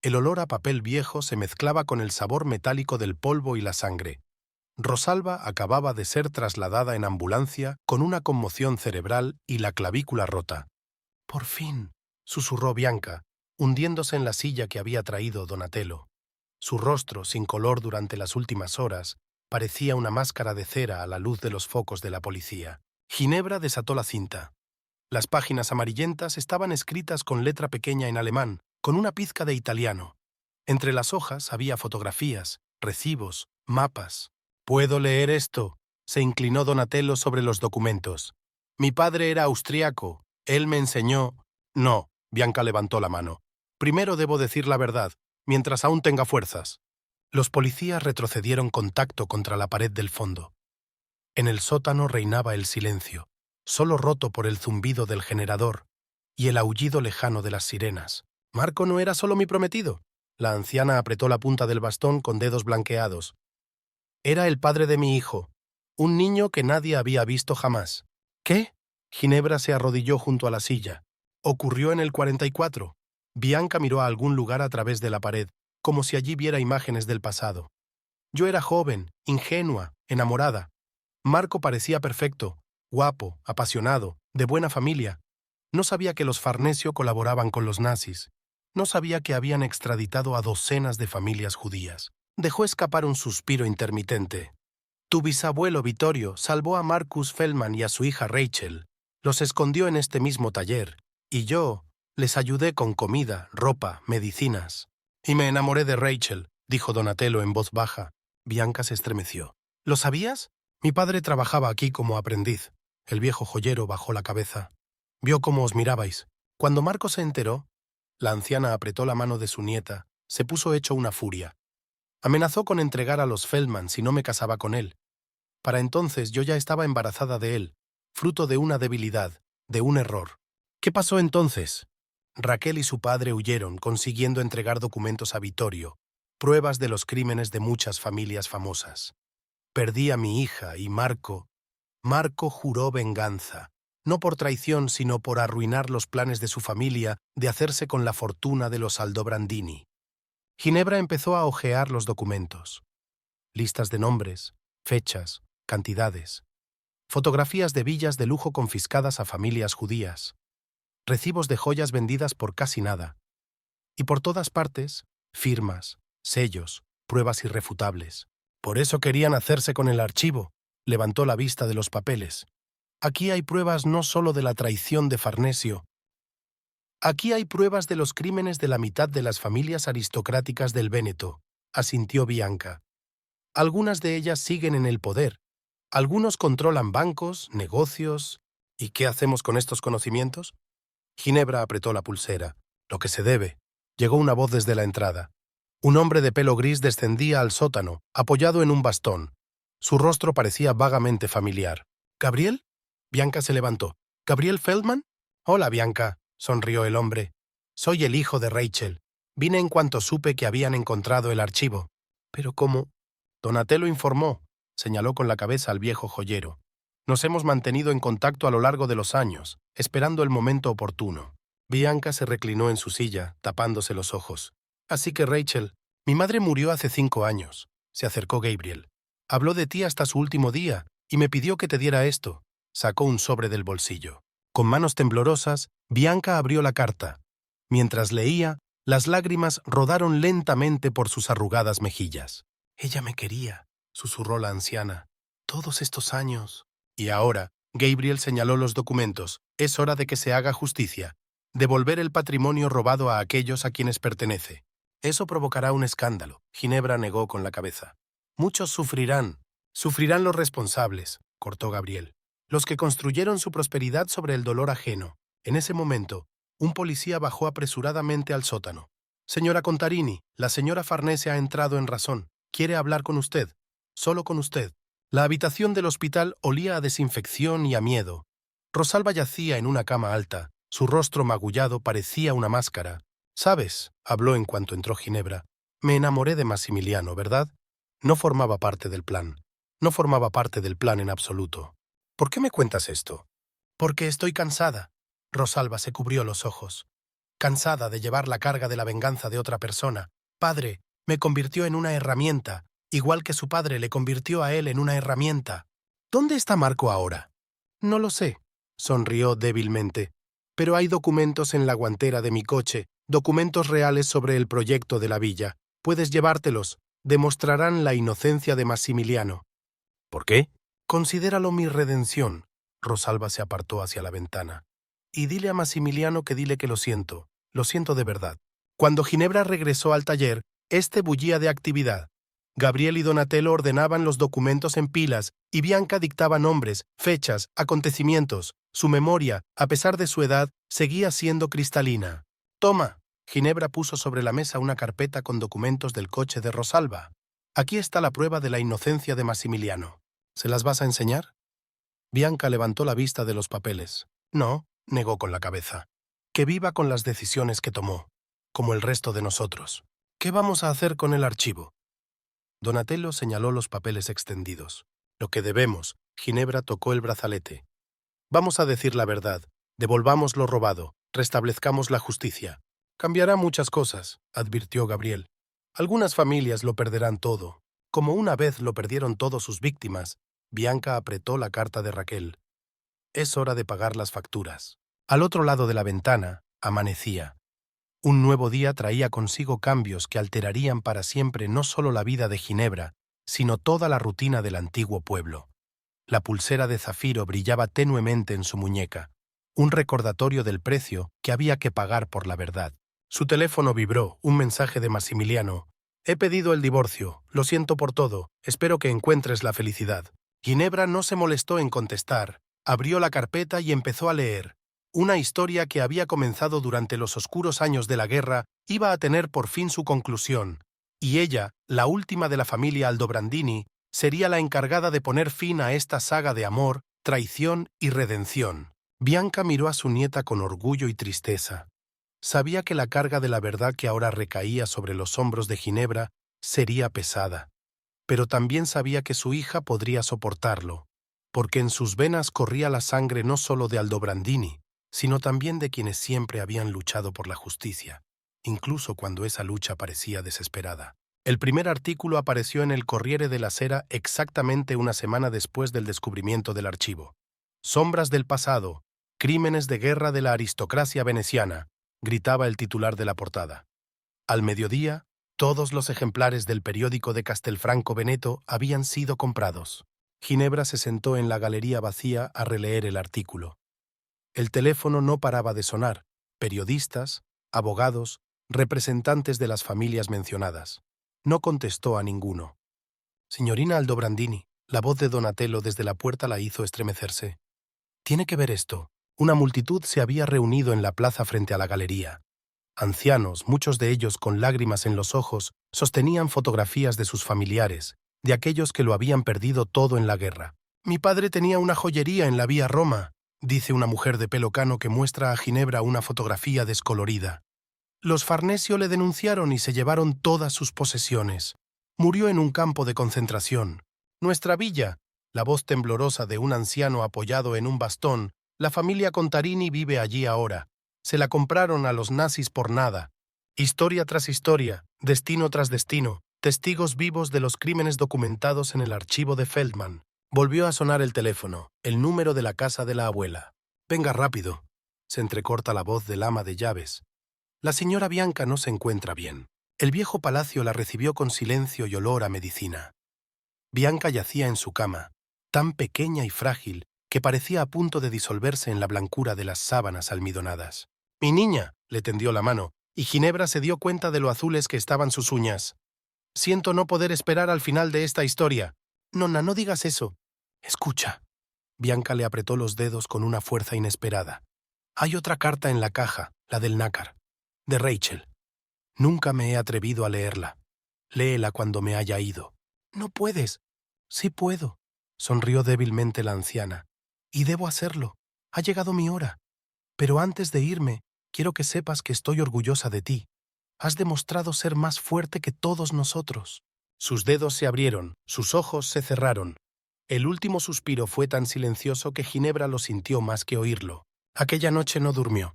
El olor a papel viejo se mezclaba con el sabor metálico del polvo y la sangre. Rosalba acababa de ser trasladada en ambulancia con una conmoción cerebral y la clavícula rota. «Por fin», susurró Bianca, hundiéndose en la silla que había traído Donatello. Su rostro, sin color durante las últimas horas, parecía una máscara de cera a la luz de los focos de la policía. Ginebra desató la cinta. Las páginas amarillentas estaban escritas con letra pequeña en alemán, con una pizca de italiano. Entre las hojas había fotografías, recibos, mapas. «¿Puedo leer esto?», se inclinó Donatello sobre los documentos. «Mi padre era austriaco. Él me enseñó...» «No», Bianca levantó la mano. «Primero debo decir la verdad, mientras aún tenga fuerzas». Los policías retrocedieron con tacto contra la pared del fondo. En el sótano reinaba el silencio, solo roto por el zumbido del generador y el aullido lejano de las sirenas. «Marco no era solo mi prometido». La anciana apretó la punta del bastón con dedos blanqueados. «Era el padre de mi hijo, un niño que nadie había visto jamás». «¿Qué?». Ginebra se arrodilló junto a la silla. «Ocurrió en el 44». Bianca miró a algún lugar a través de la pared, como si allí viera imágenes del pasado. «Yo era joven, ingenua, enamorada. Marco parecía perfecto, guapo, apasionado, de buena familia. No sabía que los Farnesio colaboraban con los nazis. No sabía que habían extraditado a docenas de familias judías». Dejó escapar un suspiro intermitente. «Tu bisabuelo Vittorio salvó a Marcus Feldman y a su hija Rachel. Los escondió en este mismo taller, y yo les ayudé con comida, ropa, medicinas. Y me enamoré de Rachel», dijo Donatello en voz baja. Bianca se estremeció. «¿Lo sabías? Mi padre trabajaba aquí como aprendiz». El viejo joyero bajó la cabeza. «Vio cómo os mirabais. Cuando Marco se enteró...» La anciana apretó la mano de su nieta. Se puso hecho una furia. «Amenazó con entregar a los Feldman si no me casaba con él. Para entonces yo ya estaba embarazada de él, fruto de una debilidad, de un error». «¿Qué pasó entonces?». «Raquel y su padre huyeron, consiguiendo entregar documentos a Vittorio, pruebas de los crímenes de muchas familias famosas. Perdí a mi hija y Marco juró venganza, no por traición sino por arruinar los planes de su familia de hacerse con la fortuna de los Aldobrandini». Ginebra empezó a hojear los documentos. Listas de nombres, fechas, cantidades. Fotografías de villas de lujo confiscadas a familias judías. Recibos de joyas vendidas por casi nada. Y por todas partes, firmas, sellos, pruebas irrefutables. «Por eso querían hacerse con el archivo», levantó la vista de los papeles. «Aquí hay pruebas no solo de la traición de Farnesio. Aquí hay pruebas de los crímenes de la mitad de las familias aristocráticas del Véneto», asintió Bianca. «Algunas de ellas siguen en el poder. Algunos controlan bancos, negocios. ¿Y qué hacemos con estos conocimientos?». Ginebra apretó la pulsera. «Lo que se debe». Llegó una voz desde la entrada. Un hombre de pelo gris descendía al sótano, apoyado en un bastón. Su rostro parecía vagamente familiar. «¿Gabriel?». Bianca se levantó. «¿Gabriel Feldman?». «Hola, Bianca», sonrió el hombre. «Soy el hijo de Rachel. Vine en cuanto supe que habían encontrado el archivo». «¿Pero cómo?». Donatello informó, señaló con la cabeza al viejo joyero. Nos hemos mantenido en contacto a lo largo de los años, esperando el momento oportuno. Bianca se reclinó en su silla, tapándose los ojos. Así que, Rachel, mi madre murió hace 5 años. Se acercó Gabriel. Habló de ti hasta su último día y me pidió que te diera esto. Sacó un sobre del bolsillo. Con manos temblorosas, Bianca abrió la carta. Mientras leía, las lágrimas rodaron lentamente por sus arrugadas mejillas. Ella me quería, susurró la anciana. Todos estos años. Y ahora, Gabriel señaló los documentos. Es hora de que se haga justicia. Devolver el patrimonio robado a aquellos a quienes pertenece. Eso provocará un escándalo. Ginebra negó con la cabeza. Muchos sufrirán. Sufrirán los responsables, cortó Gabriel. Los que construyeron su prosperidad sobre el dolor ajeno. En ese momento, un policía bajó apresuradamente al sótano. Señora Contarini, la señora Farnese ha entrado en razón. Quiere hablar con usted. Solo con usted. La habitación del hospital olía a desinfección y a miedo. Rosalba yacía en una cama alta. Su rostro magullado parecía una máscara. «¿Sabes?», habló en cuanto entró Ginebra. «Me enamoré de Massimiliano, ¿verdad? No formaba parte del plan. No formaba parte del plan en absoluto. ¿Por qué me cuentas esto?» «Porque estoy cansada». Rosalba se cubrió los ojos. «Cansada de llevar la carga de la venganza de otra persona. Padre, me convirtió en una herramienta, igual que su padre le convirtió a él en una herramienta. ¿Dónde está Marco ahora?» «No lo sé», sonrió débilmente. «Pero hay documentos en la guantera de mi coche, documentos reales sobre el proyecto de la villa. Puedes llevártelos. Demostrarán la inocencia de Massimiliano». «¿Por qué?» «Considéralo mi redención». Rosalba se apartó hacia la ventana. «Y dile a Massimiliano que dile que lo siento de verdad». Cuando Ginebra regresó al taller, este bullía de actividad. Gabriel y Donatello ordenaban los documentos en pilas y Bianca dictaba nombres, fechas, acontecimientos. Su memoria, a pesar de su edad, seguía siendo cristalina. «Toma». Ginebra puso sobre la mesa una carpeta con documentos del coche de Rosalba. «Aquí está la prueba de la inocencia de Massimiliano. ¿Se las vas a enseñar?» Bianca levantó la vista de los papeles. «No», negó con la cabeza. «Que viva con las decisiones que tomó, como el resto de nosotros. ¿Qué vamos a hacer con el archivo?» Donatello señaló los papeles extendidos. «Lo que debemos». Ginebra tocó el brazalete. «Vamos a decir la verdad. Devolvamos lo robado. Restablezcamos la justicia». «Cambiará muchas cosas», advirtió Gabriel. «Algunas familias lo perderán todo, como una vez lo perdieron todos sus víctimas». Bianca apretó la carta de Raquel. «Es hora de pagar las facturas». Al otro lado de la ventana, amanecía. Un nuevo día traía consigo cambios que alterarían para siempre no solo la vida de Ginebra, sino toda la rutina del antiguo pueblo. La pulsera de zafiro brillaba tenuemente en su muñeca, un recordatorio del precio que había que pagar por la verdad. Su teléfono vibró, un mensaje de Massimiliano. «He pedido el divorcio, lo siento por todo, espero que encuentres la felicidad». Ginebra no se molestó en contestar, abrió la carpeta y empezó a leer. Una historia que había comenzado durante los oscuros años de la guerra iba a tener por fin su conclusión, y ella, la última de la familia Aldobrandini, sería la encargada de poner fin a esta saga de amor, traición y redención. Bianca miró a su nieta con orgullo y tristeza. Sabía que la carga de la verdad que ahora recaía sobre los hombros de Ginebra sería pesada, pero también sabía que su hija podría soportarlo, porque en sus venas corría la sangre no solo de Aldobrandini, sino también de quienes siempre habían luchado por la justicia, incluso cuando esa lucha parecía desesperada. El primer artículo apareció en el Corriere della Sera exactamente una semana después del descubrimiento del archivo. «Sombras del pasado, crímenes de guerra de la aristocracia veneciana», gritaba el titular de la portada. Al mediodía, todos los ejemplares del periódico de Castelfranco Veneto habían sido comprados. Ginebra se sentó en la galería vacía a releer el artículo. El teléfono no paraba de sonar. Periodistas, abogados, representantes de las familias mencionadas. No contestó a ninguno. «Signorina Aldobrandini», la voz de Donatello desde la puerta la hizo estremecerse. «Tiene que ver esto». Una multitud se había reunido en la plaza frente a la galería. Ancianos, muchos de ellos con lágrimas en los ojos, sostenían fotografías de sus familiares, de aquellos que lo habían perdido todo en la guerra. «Mi padre tenía una joyería en la vía Roma», dice una mujer de pelo cano que muestra a Ginebra una fotografía descolorida. «Los Farnesio le denunciaron y se llevaron todas sus posesiones. Murió en un campo de concentración. Nuestra villa», la voz temblorosa de un anciano apoyado en un bastón. La familia Contarini vive allí ahora. Se la compraron a los nazis por nada. Historia tras historia, destino tras destino, testigos vivos de los crímenes documentados en el archivo de Feldman. Volvió a sonar el teléfono, el número de la casa de la abuela. «Venga rápido», se entrecorta la voz del ama de llaves. La señora Bianca no se encuentra bien. El viejo palacio la recibió con silencio y olor a medicina. Bianca yacía en su cama, tan pequeña y frágil que parecía a punto de disolverse en la blancura de las sábanas almidonadas. «Mi niña», le tendió la mano, y Ginebra se dio cuenta de lo azules que estaban sus uñas. «Siento no poder esperar al final de esta historia». «Nonna, no digas eso». «Escucha». Bianca le apretó los dedos con una fuerza inesperada. «Hay otra carta en la caja, la del nácar, de Rachel. Nunca me he atrevido a leerla. Léela cuando me haya ido». «No puedes». «Sí puedo», sonrió débilmente la anciana. «Y debo hacerlo. Ha llegado mi hora. Pero antes de irme, quiero que sepas que estoy orgullosa de ti. Has demostrado ser más fuerte que todos nosotros». Sus dedos se abrieron, sus ojos se cerraron. El último suspiro fue tan silencioso que Ginebra lo sintió más que oírlo. Aquella noche no durmió.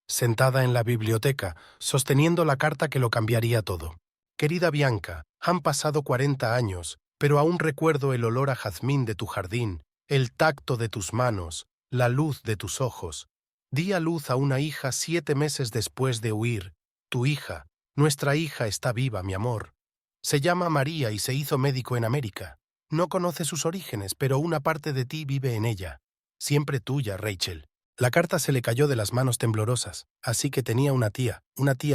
Sentada en la biblioteca, sosteniendo la carta que lo cambiaría todo. «Querida Bianca, han pasado 40 años, pero aún recuerdo el olor a jazmín de tu jardín, el tacto de tus manos, la luz de tus ojos. Di a luz a una hija 7 meses después de huir. Tu hija, nuestra hija está viva, mi amor. Se llama María y se hizo médico en América. No conoce sus orígenes, pero una parte de ti vive en ella. Siempre tuya, Rachel». La carta se le cayó de las manos temblorosas, así que tenía una tía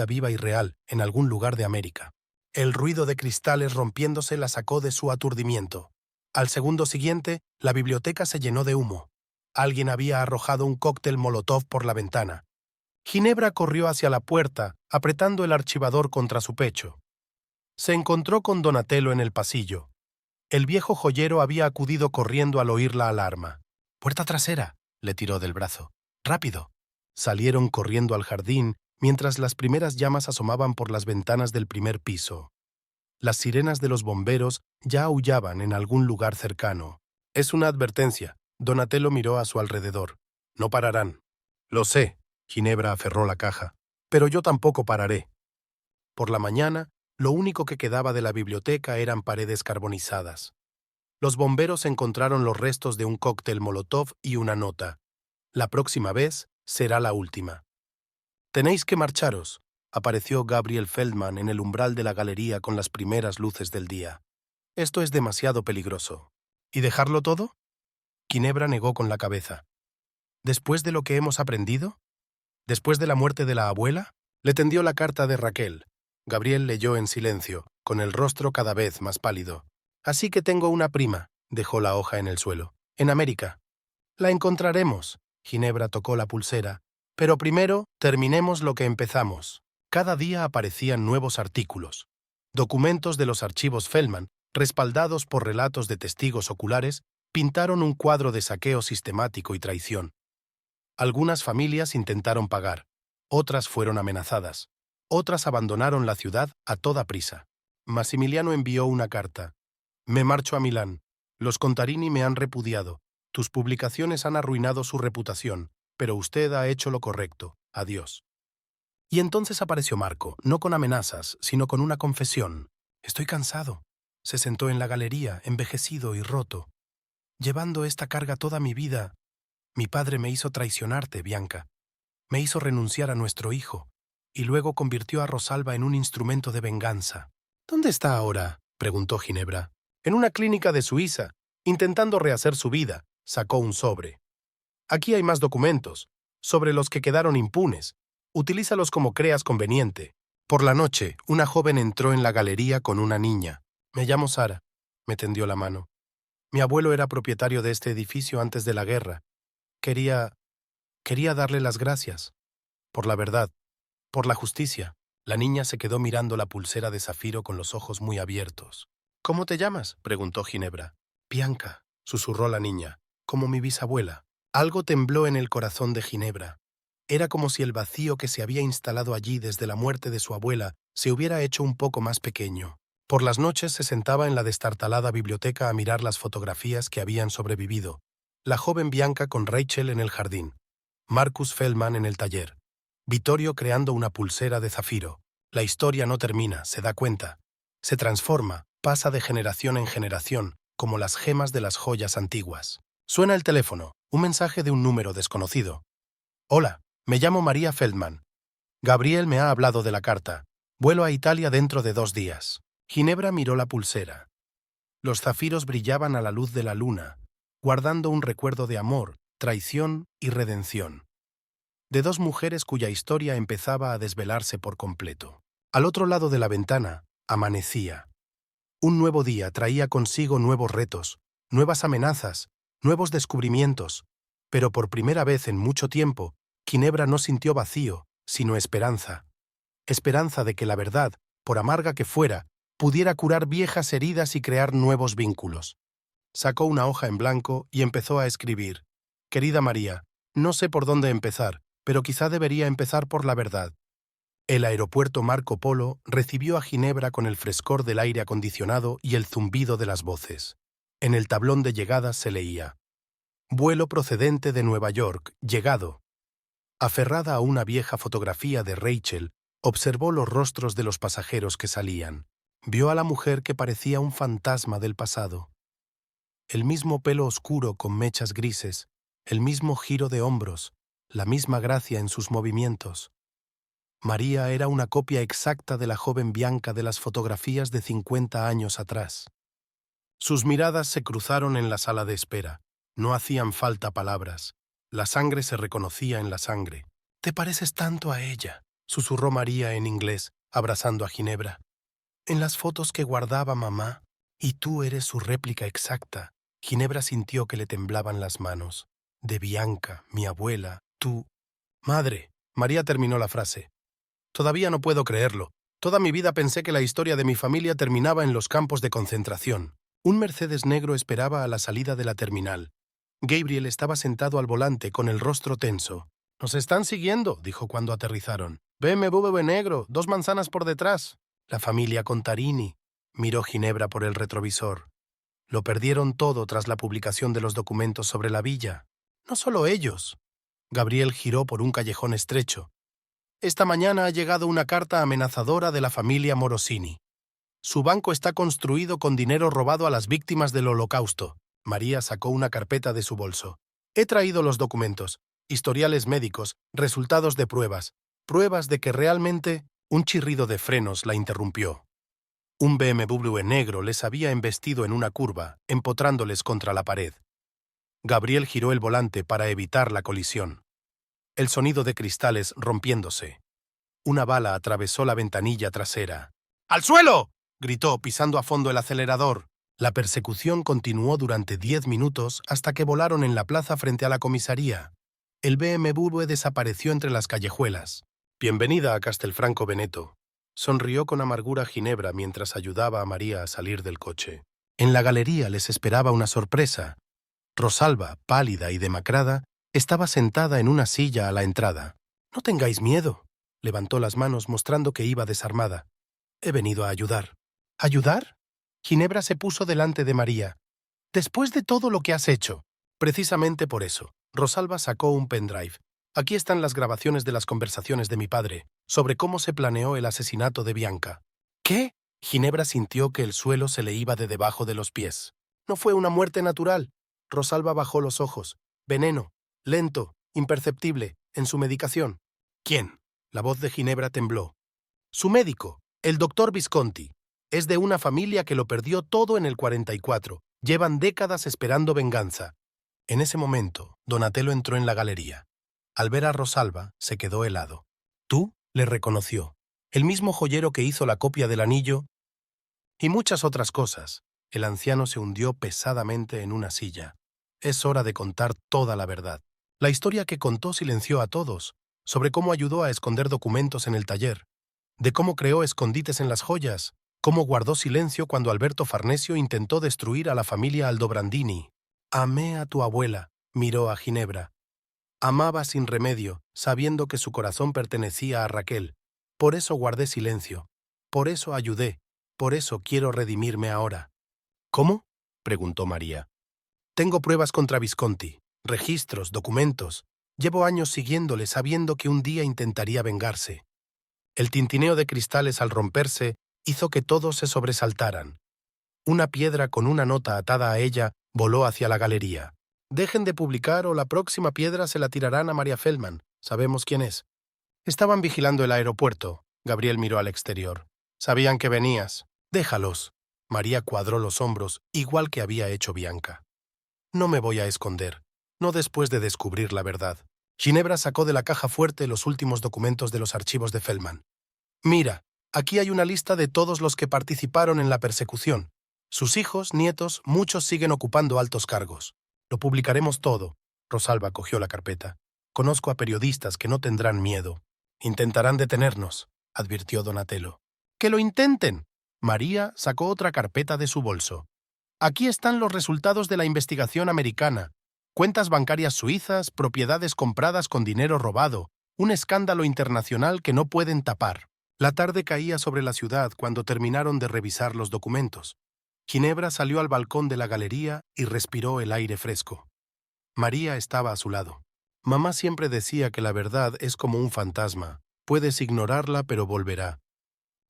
viva y real, en algún lugar de América. El ruido de cristales rompiéndose la sacó de su aturdimiento. Al segundo siguiente, la biblioteca se llenó de humo. Alguien había arrojado un cóctel molotov por la ventana. Ginebra corrió hacia la puerta, apretando el archivador contra su pecho. Se encontró con Donatello en el pasillo. El viejo joyero había acudido corriendo al oír la alarma. «Puerta trasera», le tiró del brazo. «Rápido». Salieron corriendo al jardín mientras las primeras llamas asomaban por las ventanas del primer piso. Las sirenas de los bomberos ya aullaban en algún lugar cercano. «Es una advertencia». Donatello miró a su alrededor. «No pararán». «Lo sé», Ginebra aferró la caja. «Pero yo tampoco pararé». Por la mañana, lo único que quedaba de la biblioteca eran paredes carbonizadas. Los bomberos encontraron los restos de un cóctel molotov y una nota. «La próxima vez será la última». «Tenéis que marcharos», apareció Gabriel Feldman en el umbral de la galería con las primeras luces del día. «Esto es demasiado peligroso». «¿Y dejarlo todo?» Ginebra negó con la cabeza. «¿Después de lo que hemos aprendido? ¿Después de la muerte de la abuela?» Le tendió la carta de Raquel. Gabriel leyó en silencio, con el rostro cada vez más pálido. «Así que tengo una prima», dejó la hoja en el suelo. «En América. La encontraremos». Ginebra tocó la pulsera. «Pero primero, terminemos lo que empezamos». Cada día aparecían nuevos artículos. Documentos de los archivos Feldman, respaldados por relatos de testigos oculares, pintaron un cuadro de saqueo sistemático y traición. Algunas familias intentaron pagar, otras fueron amenazadas, otras abandonaron la ciudad a toda prisa. Massimiliano envió una carta. «Me marcho a Milán. Los Contarini me han repudiado. Tus publicaciones han arruinado su reputación, pero usted ha hecho lo correcto. Adiós». Y entonces apareció Marco, no con amenazas, sino con una confesión. «Estoy cansado». Se sentó en la galería, envejecido y roto. «Llevando esta carga toda mi vida, mi padre me hizo traicionarte, Bianca. Me hizo renunciar a nuestro hijo, y luego convirtió a Rosalba en un instrumento de venganza». «¿Dónde está ahora?», preguntó Ginebra. «En una clínica de Suiza, intentando rehacer su vida», sacó un sobre. «Aquí hay más documentos, sobre los que quedaron impunes. Utilízalos como creas conveniente». Por la noche, una joven entró en la galería con una niña. «Me llamo Sara», me tendió la mano. «Mi abuelo era propietario de este edificio antes de la guerra. Quería darle las gracias. Por la verdad, por la justicia». La niña se quedó mirando la pulsera de zafiro con los ojos muy abiertos. «¿Cómo te llamas?», preguntó Ginebra. «Bianca», susurró la niña, «como mi bisabuela». Algo tembló en el corazón de Ginebra. Era como si el vacío que se había instalado allí desde la muerte de su abuela se hubiera hecho un poco más pequeño. Por las noches se sentaba en la destartalada biblioteca a mirar las fotografías que habían sobrevivido. La joven Bianca con Rachel en el jardín, Marcus Feldman en el taller, Vittorio creando una pulsera de zafiro. La historia no termina, se da cuenta. Se transforma, pasa de generación en generación, como las gemas de las joyas antiguas. Suena el teléfono, un mensaje de un número desconocido. Hola, me llamo María Feldman. Gabriel me ha hablado de la carta. Vuelo a Italia dentro de 2 días. Ginebra miró la pulsera. Los zafiros brillaban a la luz de la luna, guardando un recuerdo de amor, traición y redención. De 2 mujeres cuya historia empezaba a desvelarse por completo. Al otro lado de la ventana, amanecía. Un nuevo día traía consigo nuevos retos, nuevas amenazas, nuevos descubrimientos, pero por primera vez en mucho tiempo, Ginebra no sintió vacío, sino esperanza. Esperanza de que la verdad, por amarga que fuera, pudiera curar viejas heridas y crear nuevos vínculos. Sacó una hoja en blanco y empezó a escribir. Querida María, no sé por dónde empezar, pero quizá debería empezar por la verdad. El aeropuerto Marco Polo recibió a Ginebra con el frescor del aire acondicionado y el zumbido de las voces. En el tablón de llegada se leía: vuelo procedente de Nueva York, llegado. Aferrada a una vieja fotografía de Rachel, observó los rostros de los pasajeros que salían. Vio a la mujer que parecía un fantasma del pasado. El mismo pelo oscuro con mechas grises, el mismo giro de hombros, la misma gracia en sus movimientos. María era una copia exacta de la joven Bianca de las fotografías de 50 años atrás. Sus miradas se cruzaron en la sala de espera. No hacían falta palabras. La sangre se reconocía en la sangre. «Te pareces tanto a ella», susurró María en inglés, abrazando a Ginebra. «En las fotos que guardaba mamá, y tú eres su réplica exacta». Ginebra sintió que le temblaban las manos. «De Bianca, mi abuela, tú...» «Madre», María terminó la frase. «Todavía no puedo creerlo. Toda mi vida pensé que la historia de mi familia terminaba en los campos de concentración». Un Mercedes negro esperaba a la salida de la terminal. Gabriel estaba sentado al volante con el rostro tenso. «Nos están siguiendo», dijo cuando aterrizaron. «BMW negro, 2 manzanas por detrás». «La familia Contarini», miró Ginebra por el retrovisor. Lo perdieron todo tras la publicación de los documentos sobre la villa. «No solo ellos». Gabriel giró por un callejón estrecho. «Esta mañana ha llegado una carta amenazadora de la familia Morosini. Su banco está construido con dinero robado a las víctimas del Holocausto». María sacó una carpeta de su bolso. «He traído los documentos, historiales médicos, resultados de pruebas de que realmente...» Un chirrido de frenos la interrumpió. Un BMW negro les había embestido en una curva, empotrándoles contra la pared. Gabriel giró el volante para evitar la colisión. El sonido de cristales rompiéndose. Una bala atravesó la ventanilla trasera. «¡Al suelo!», gritó, pisando a fondo el acelerador. La persecución continuó durante 10 minutos hasta que volaron en la plaza frente a la comisaría. El BMW desapareció entre las callejuelas. «Bienvenida a Castelfranco Veneto», sonrió con amargura Ginebra mientras ayudaba a María a salir del coche. En la galería les esperaba una sorpresa. Rosalba, pálida y demacrada, estaba sentada en una silla a la entrada. «No tengáis miedo», levantó las manos mostrando que iba desarmada. «He venido a ayudar». «¿Ayudar?». Ginebra se puso delante de María. «Después de todo lo que has hecho». «Precisamente por eso». Rosalba sacó un pendrive. «Aquí están las grabaciones de las conversaciones de mi padre sobre cómo se planeó el asesinato de Bianca». «¿Qué?». Ginebra sintió que el suelo se le iba de debajo de los pies. «No fue una muerte natural». Rosalba bajó los ojos. «Veneno, lento, imperceptible, en su medicación». «¿Quién?». La voz de Ginebra tembló. «Su médico, el doctor Visconti. Es de una familia que lo perdió todo en el 44. Llevan décadas esperando venganza». En ese momento, Donatello entró en la galería. Al ver a Rosalba, se quedó helado. «¿Tú?», le reconoció. «El mismo joyero que hizo la copia del anillo...» y muchas otras cosas. El anciano se hundió pesadamente en una silla. Es hora de contar toda la verdad. La historia que contó silenció a todos, sobre cómo ayudó a esconder documentos en el taller, de cómo creó escondites en las joyas, cómo guardó silencio cuando Alberto Farnesio intentó destruir a la familia Aldobrandini. «Amé a tu abuela», miró a Ginebra. «Amaba sin remedio, sabiendo que su corazón pertenecía a Raquel. Por eso guardé silencio. Por eso ayudé. Por eso quiero redimirme ahora. ¿Cómo? Preguntó María. Tengo pruebas contra Visconti, registros, documentos. Llevo años siguiéndole sabiendo que un día intentaría vengarse. El tintineo de cristales al romperse hizo que todos se sobresaltaran. Una piedra con una nota atada a ella voló hacia la galería. Dejen de publicar o la próxima piedra se la tirarán a María Feldman. Sabemos quién es. Estaban vigilando el aeropuerto. Gabriel miró al exterior. Sabían que venías. Déjalos. María cuadró los hombros, igual que había hecho Bianca. No me voy a esconder. No después de descubrir la verdad. Ginebra sacó de la caja fuerte los últimos documentos de los archivos de Feldman. Mira, aquí hay una lista de todos los que participaron en la persecución. Sus hijos, nietos, muchos siguen ocupando altos cargos. Lo publicaremos todo. Rosalba cogió la carpeta. Conozco a periodistas que no tendrán miedo. Intentarán detenernos, advirtió Donatello. ¡Que lo intenten! María sacó otra carpeta de su bolso. Aquí están los resultados de la investigación americana. Cuentas bancarias suizas, propiedades compradas con dinero robado, un escándalo internacional que no pueden tapar. La tarde caía sobre la ciudad cuando terminaron de revisar los documentos. Ginebra salió al balcón de la galería y respiró el aire fresco. María estaba a su lado. Mamá siempre decía que la verdad es como un fantasma. Puedes ignorarla, pero volverá.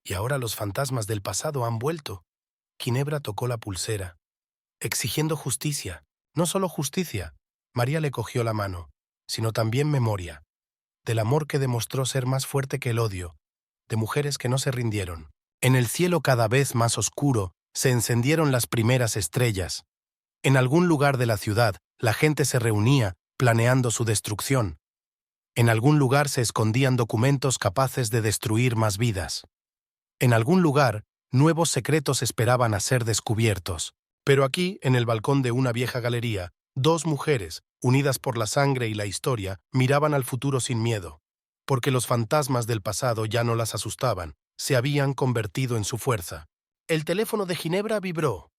Y ahora los fantasmas del pasado han vuelto. Ginebra tocó la pulsera, exigiendo justicia. No solo justicia. María le cogió la mano, sino también memoria. Del amor que demostró ser más fuerte que el odio. De mujeres que no se rindieron. En el cielo cada vez más oscuro se encendieron las primeras estrellas. En algún lugar de la ciudad, la gente se reunía, planeando su destrucción. En algún lugar se escondían documentos capaces de destruir más vidas. En algún lugar, nuevos secretos esperaban a ser descubiertos. Pero aquí, en el balcón de una vieja galería, dos mujeres, unidas por la sangre y la historia, miraban al futuro sin miedo. Porque los fantasmas del pasado ya no las asustaban, se habían convertido en su fuerza. El teléfono de Ginebra vibró.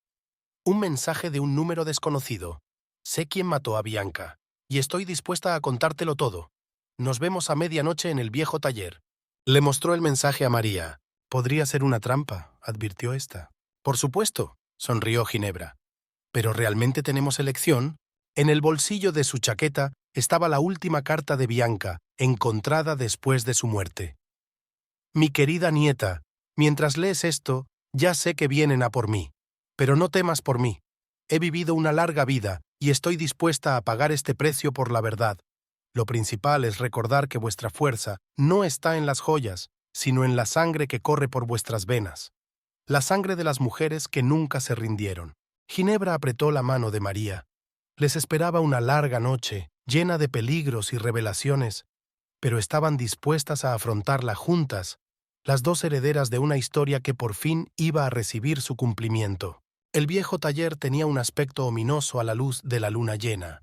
Un mensaje de un número desconocido. Sé quién mató a Bianca, y estoy dispuesta a contártelo todo. Nos vemos a medianoche en el viejo taller. Le mostró el mensaje a María. Podría ser una trampa, advirtió ésta. Por supuesto, sonrió Ginebra. ¿Pero realmente tenemos elección? En el bolsillo de su chaqueta estaba la última carta de Bianca, encontrada después de su muerte. Mi querida nieta, mientras lees esto, ya sé que vienen a por mí. Pero no temas por mí. He vivido una larga vida y estoy dispuesta a pagar este precio por la verdad. Lo principal es recordar que vuestra fuerza no está en las joyas, sino en la sangre que corre por vuestras venas. La sangre de las mujeres que nunca se rindieron. Ginebra apretó la mano de María. Les esperaba una larga noche, llena de peligros y revelaciones, pero estaban dispuestas a afrontarla juntas, las dos herederas de una historia que por fin iba a recibir su cumplimiento. El viejo taller tenía un aspecto ominoso a la luz de la luna llena.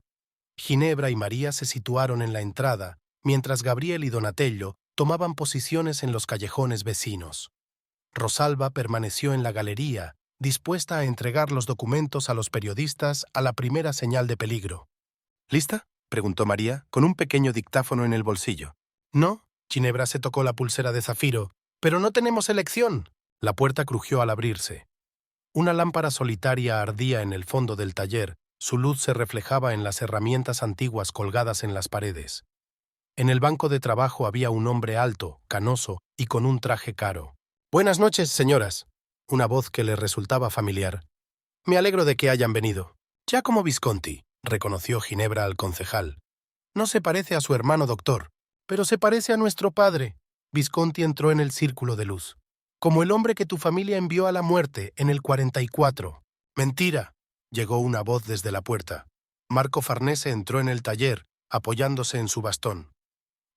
Ginebra y María se situaron en la entrada, mientras Gabriel y Donatello tomaban posiciones en los callejones vecinos. Rosalba permaneció en la galería, dispuesta a entregar los documentos a los periodistas a la primera señal de peligro. ¿Lista?, preguntó María, con un pequeño dictáfono en el bolsillo. No, Ginebra se tocó la pulsera de zafiro. Pero no tenemos elección. La puerta crujió al abrirse. Una lámpara solitaria ardía en el fondo del taller. Su luz se reflejaba en las herramientas antiguas colgadas en las paredes. En el banco de trabajo había un hombre alto, canoso y con un traje caro. «Buenas noches, señoras», una voz que le resultaba familiar. «Me alegro de que hayan venido». «Giacomo Visconti», reconoció Ginebra al concejal. «No se parece a su hermano doctor, pero se parece a nuestro padre». Visconti entró en el círculo de luz. «Como el hombre que tu familia envió a la muerte en el 44. «Mentira», llegó una voz desde la puerta. Marco Farnese entró en el taller, apoyándose en su bastón.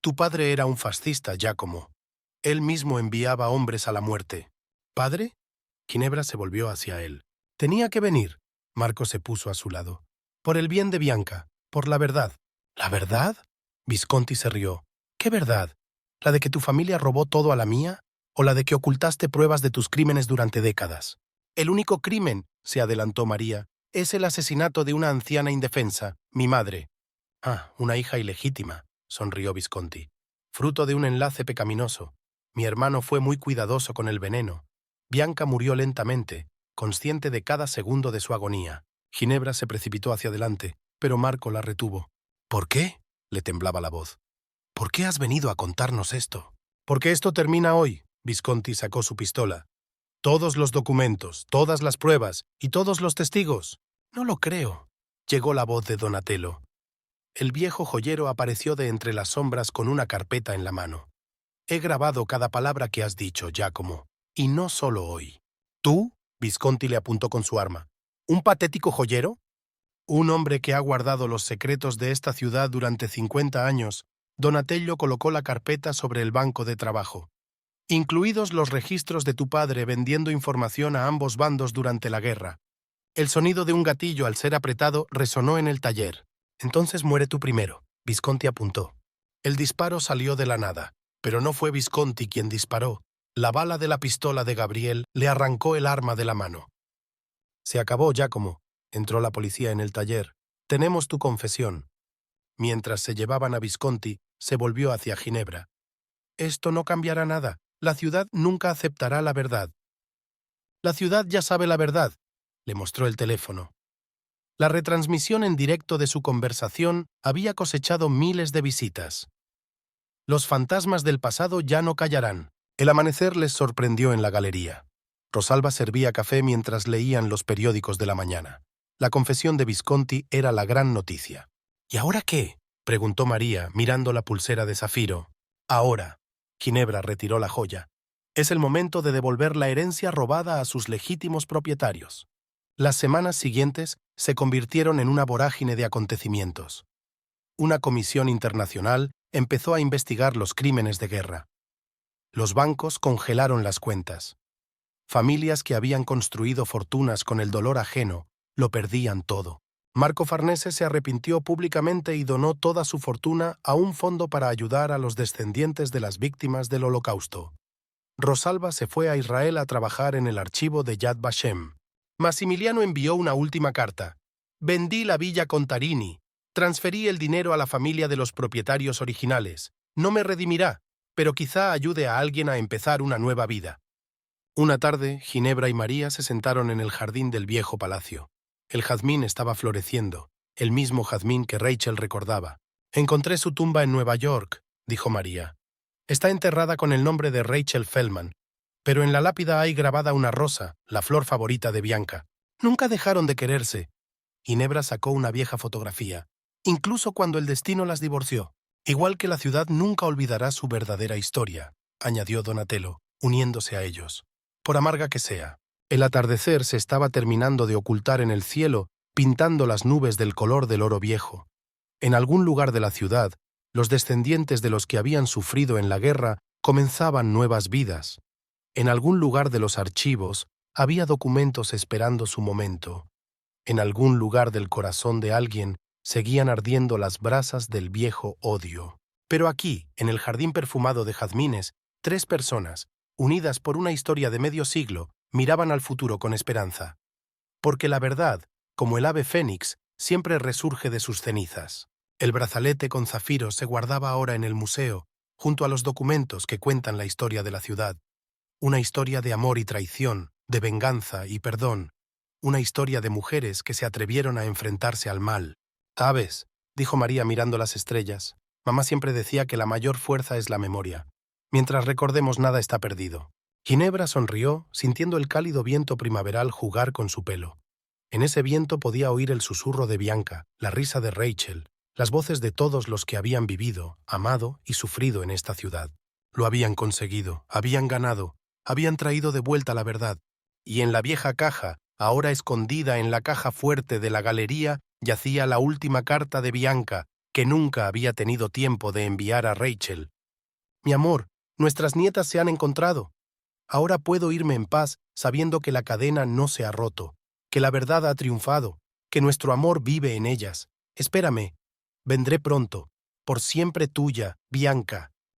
«Tu padre era un fascista, Giacomo. Él mismo enviaba hombres a la muerte». «¿Padre?» Ginebra se volvió hacia él. «Tenía que venir». Marco se puso a su lado. «Por el bien de Bianca, por la verdad». «¿La verdad?» Visconti se rió. «¿Qué verdad? ¿La de que tu familia robó todo a la mía? ¿O la de que ocultaste pruebas de tus crímenes durante décadas?» «El único crimen», se adelantó María, «es el asesinato de una anciana indefensa, mi madre». «Ah, una hija ilegítima», sonrió Visconti. «Fruto de un enlace pecaminoso. Mi hermano fue muy cuidadoso con el veneno. Bianca murió lentamente, consciente de cada segundo de su agonía. Ginebra se precipitó hacia adelante, pero Marco la retuvo. ¿Por qué? Le temblaba la voz. ¿Por qué has venido a contarnos esto? Porque esto termina hoy. Visconti sacó su pistola. Todos los documentos, todas las pruebas y todos los testigos. No lo creo. Llegó la voz de Donatello. El viejo joyero apareció de entre las sombras con una carpeta en la mano. He grabado cada palabra que has dicho, Giacomo, y no solo hoy. ¿Tú? Visconti le apuntó con su arma. ¿Un patético joyero? Un hombre que ha guardado los secretos de esta ciudad durante 50 años. Donatello colocó la carpeta sobre el banco de trabajo. Incluidos los registros de tu padre vendiendo información a ambos bandos durante la guerra. El sonido de un gatillo al ser apretado resonó en el taller. Entonces muere tú primero, Visconti apuntó. El disparo salió de la nada, pero no fue Visconti quien disparó. La bala de la pistola de Gabriel le arrancó el arma de la mano. Se acabó, Giacomo. Entró la policía en el taller. Tenemos tu confesión. Mientras se llevaban a Visconti, se volvió hacia Ginebra. Esto no cambiará nada. La ciudad nunca aceptará la verdad. La ciudad ya sabe la verdad. Le mostró el teléfono. La retransmisión en directo de su conversación había cosechado miles de visitas. Los fantasmas del pasado ya no callarán. El amanecer les sorprendió en la galería. Rosalba servía café mientras leían los periódicos de la mañana. La confesión de Visconti era la gran noticia. ¿Y ahora qué? Preguntó María, mirando la pulsera de zafiro. Ahora. Ginebra retiró la joya. Es el momento de devolver la herencia robada a sus legítimos propietarios. Las semanas siguientes se convirtieron en una vorágine de acontecimientos. Una comisión internacional empezó a investigar los crímenes de guerra. Los bancos congelaron las cuentas. Familias que habían construido fortunas con el dolor ajeno lo perdían todo. Marco Farnese se arrepintió públicamente y donó toda su fortuna a un fondo para ayudar a los descendientes de las víctimas del Holocausto. Rosalba se fue a Israel a trabajar en el archivo de Yad Vashem. Maximiliano envió una última carta. Vendí la villa Contarini. Transferí el dinero a la familia de los propietarios originales. No me redimirá, pero quizá ayude a alguien a empezar una nueva vida. Una tarde, Ginebra y María se sentaron en el jardín del viejo palacio. El jazmín estaba floreciendo, el mismo jazmín que Rachel recordaba. Encontré su tumba en Nueva York, dijo María. Está enterrada con el nombre de Rachel Feldman, pero en la lápida hay grabada una rosa, la flor favorita de Bianca. Nunca dejaron de quererse. Ginebra sacó una vieja fotografía, incluso cuando el destino las divorció. Igual que la ciudad nunca olvidará su verdadera historia, añadió Donatello, uniéndose a ellos. Por amarga que sea. El atardecer se estaba terminando de ocultar en el cielo, pintando las nubes del color del oro viejo. En algún lugar de la ciudad, los descendientes de los que habían sufrido en la guerra comenzaban nuevas vidas. En algún lugar de los archivos había documentos esperando su momento. En algún lugar del corazón de alguien seguían ardiendo las brasas del viejo odio. Pero aquí, en el jardín perfumado de jazmines, 3 personas, unidas por una historia de medio siglo, miraban al futuro con esperanza. Porque la verdad, como el ave fénix, siempre resurge de sus cenizas. El brazalete con zafiro se guardaba ahora en el museo, junto a los documentos que cuentan la historia de la ciudad. Una historia de amor y traición, de venganza y perdón. Una historia de mujeres que se atrevieron a enfrentarse al mal. «¿Sabes?», dijo María mirando las estrellas. «Mamá siempre decía que la mayor fuerza es la memoria. Mientras recordemos, nada está perdido». Ginebra sonrió, sintiendo el cálido viento primaveral jugar con su pelo. En ese viento podía oír el susurro de Bianca, la risa de Rachel, las voces de todos los que habían vivido, amado y sufrido en esta ciudad. Lo habían conseguido, habían ganado, habían traído de vuelta la verdad. Y en la vieja caja, ahora escondida en la caja fuerte de la galería, yacía la última carta de Bianca, que nunca había tenido tiempo de enviar a Rachel. «Mi amor, nuestras nietas se han encontrado. Ahora puedo irme en paz sabiendo que la cadena no se ha roto, que la verdad ha triunfado, que nuestro amor vive en ellas. Espérame. Vendré pronto. Por siempre tuya, Bianca».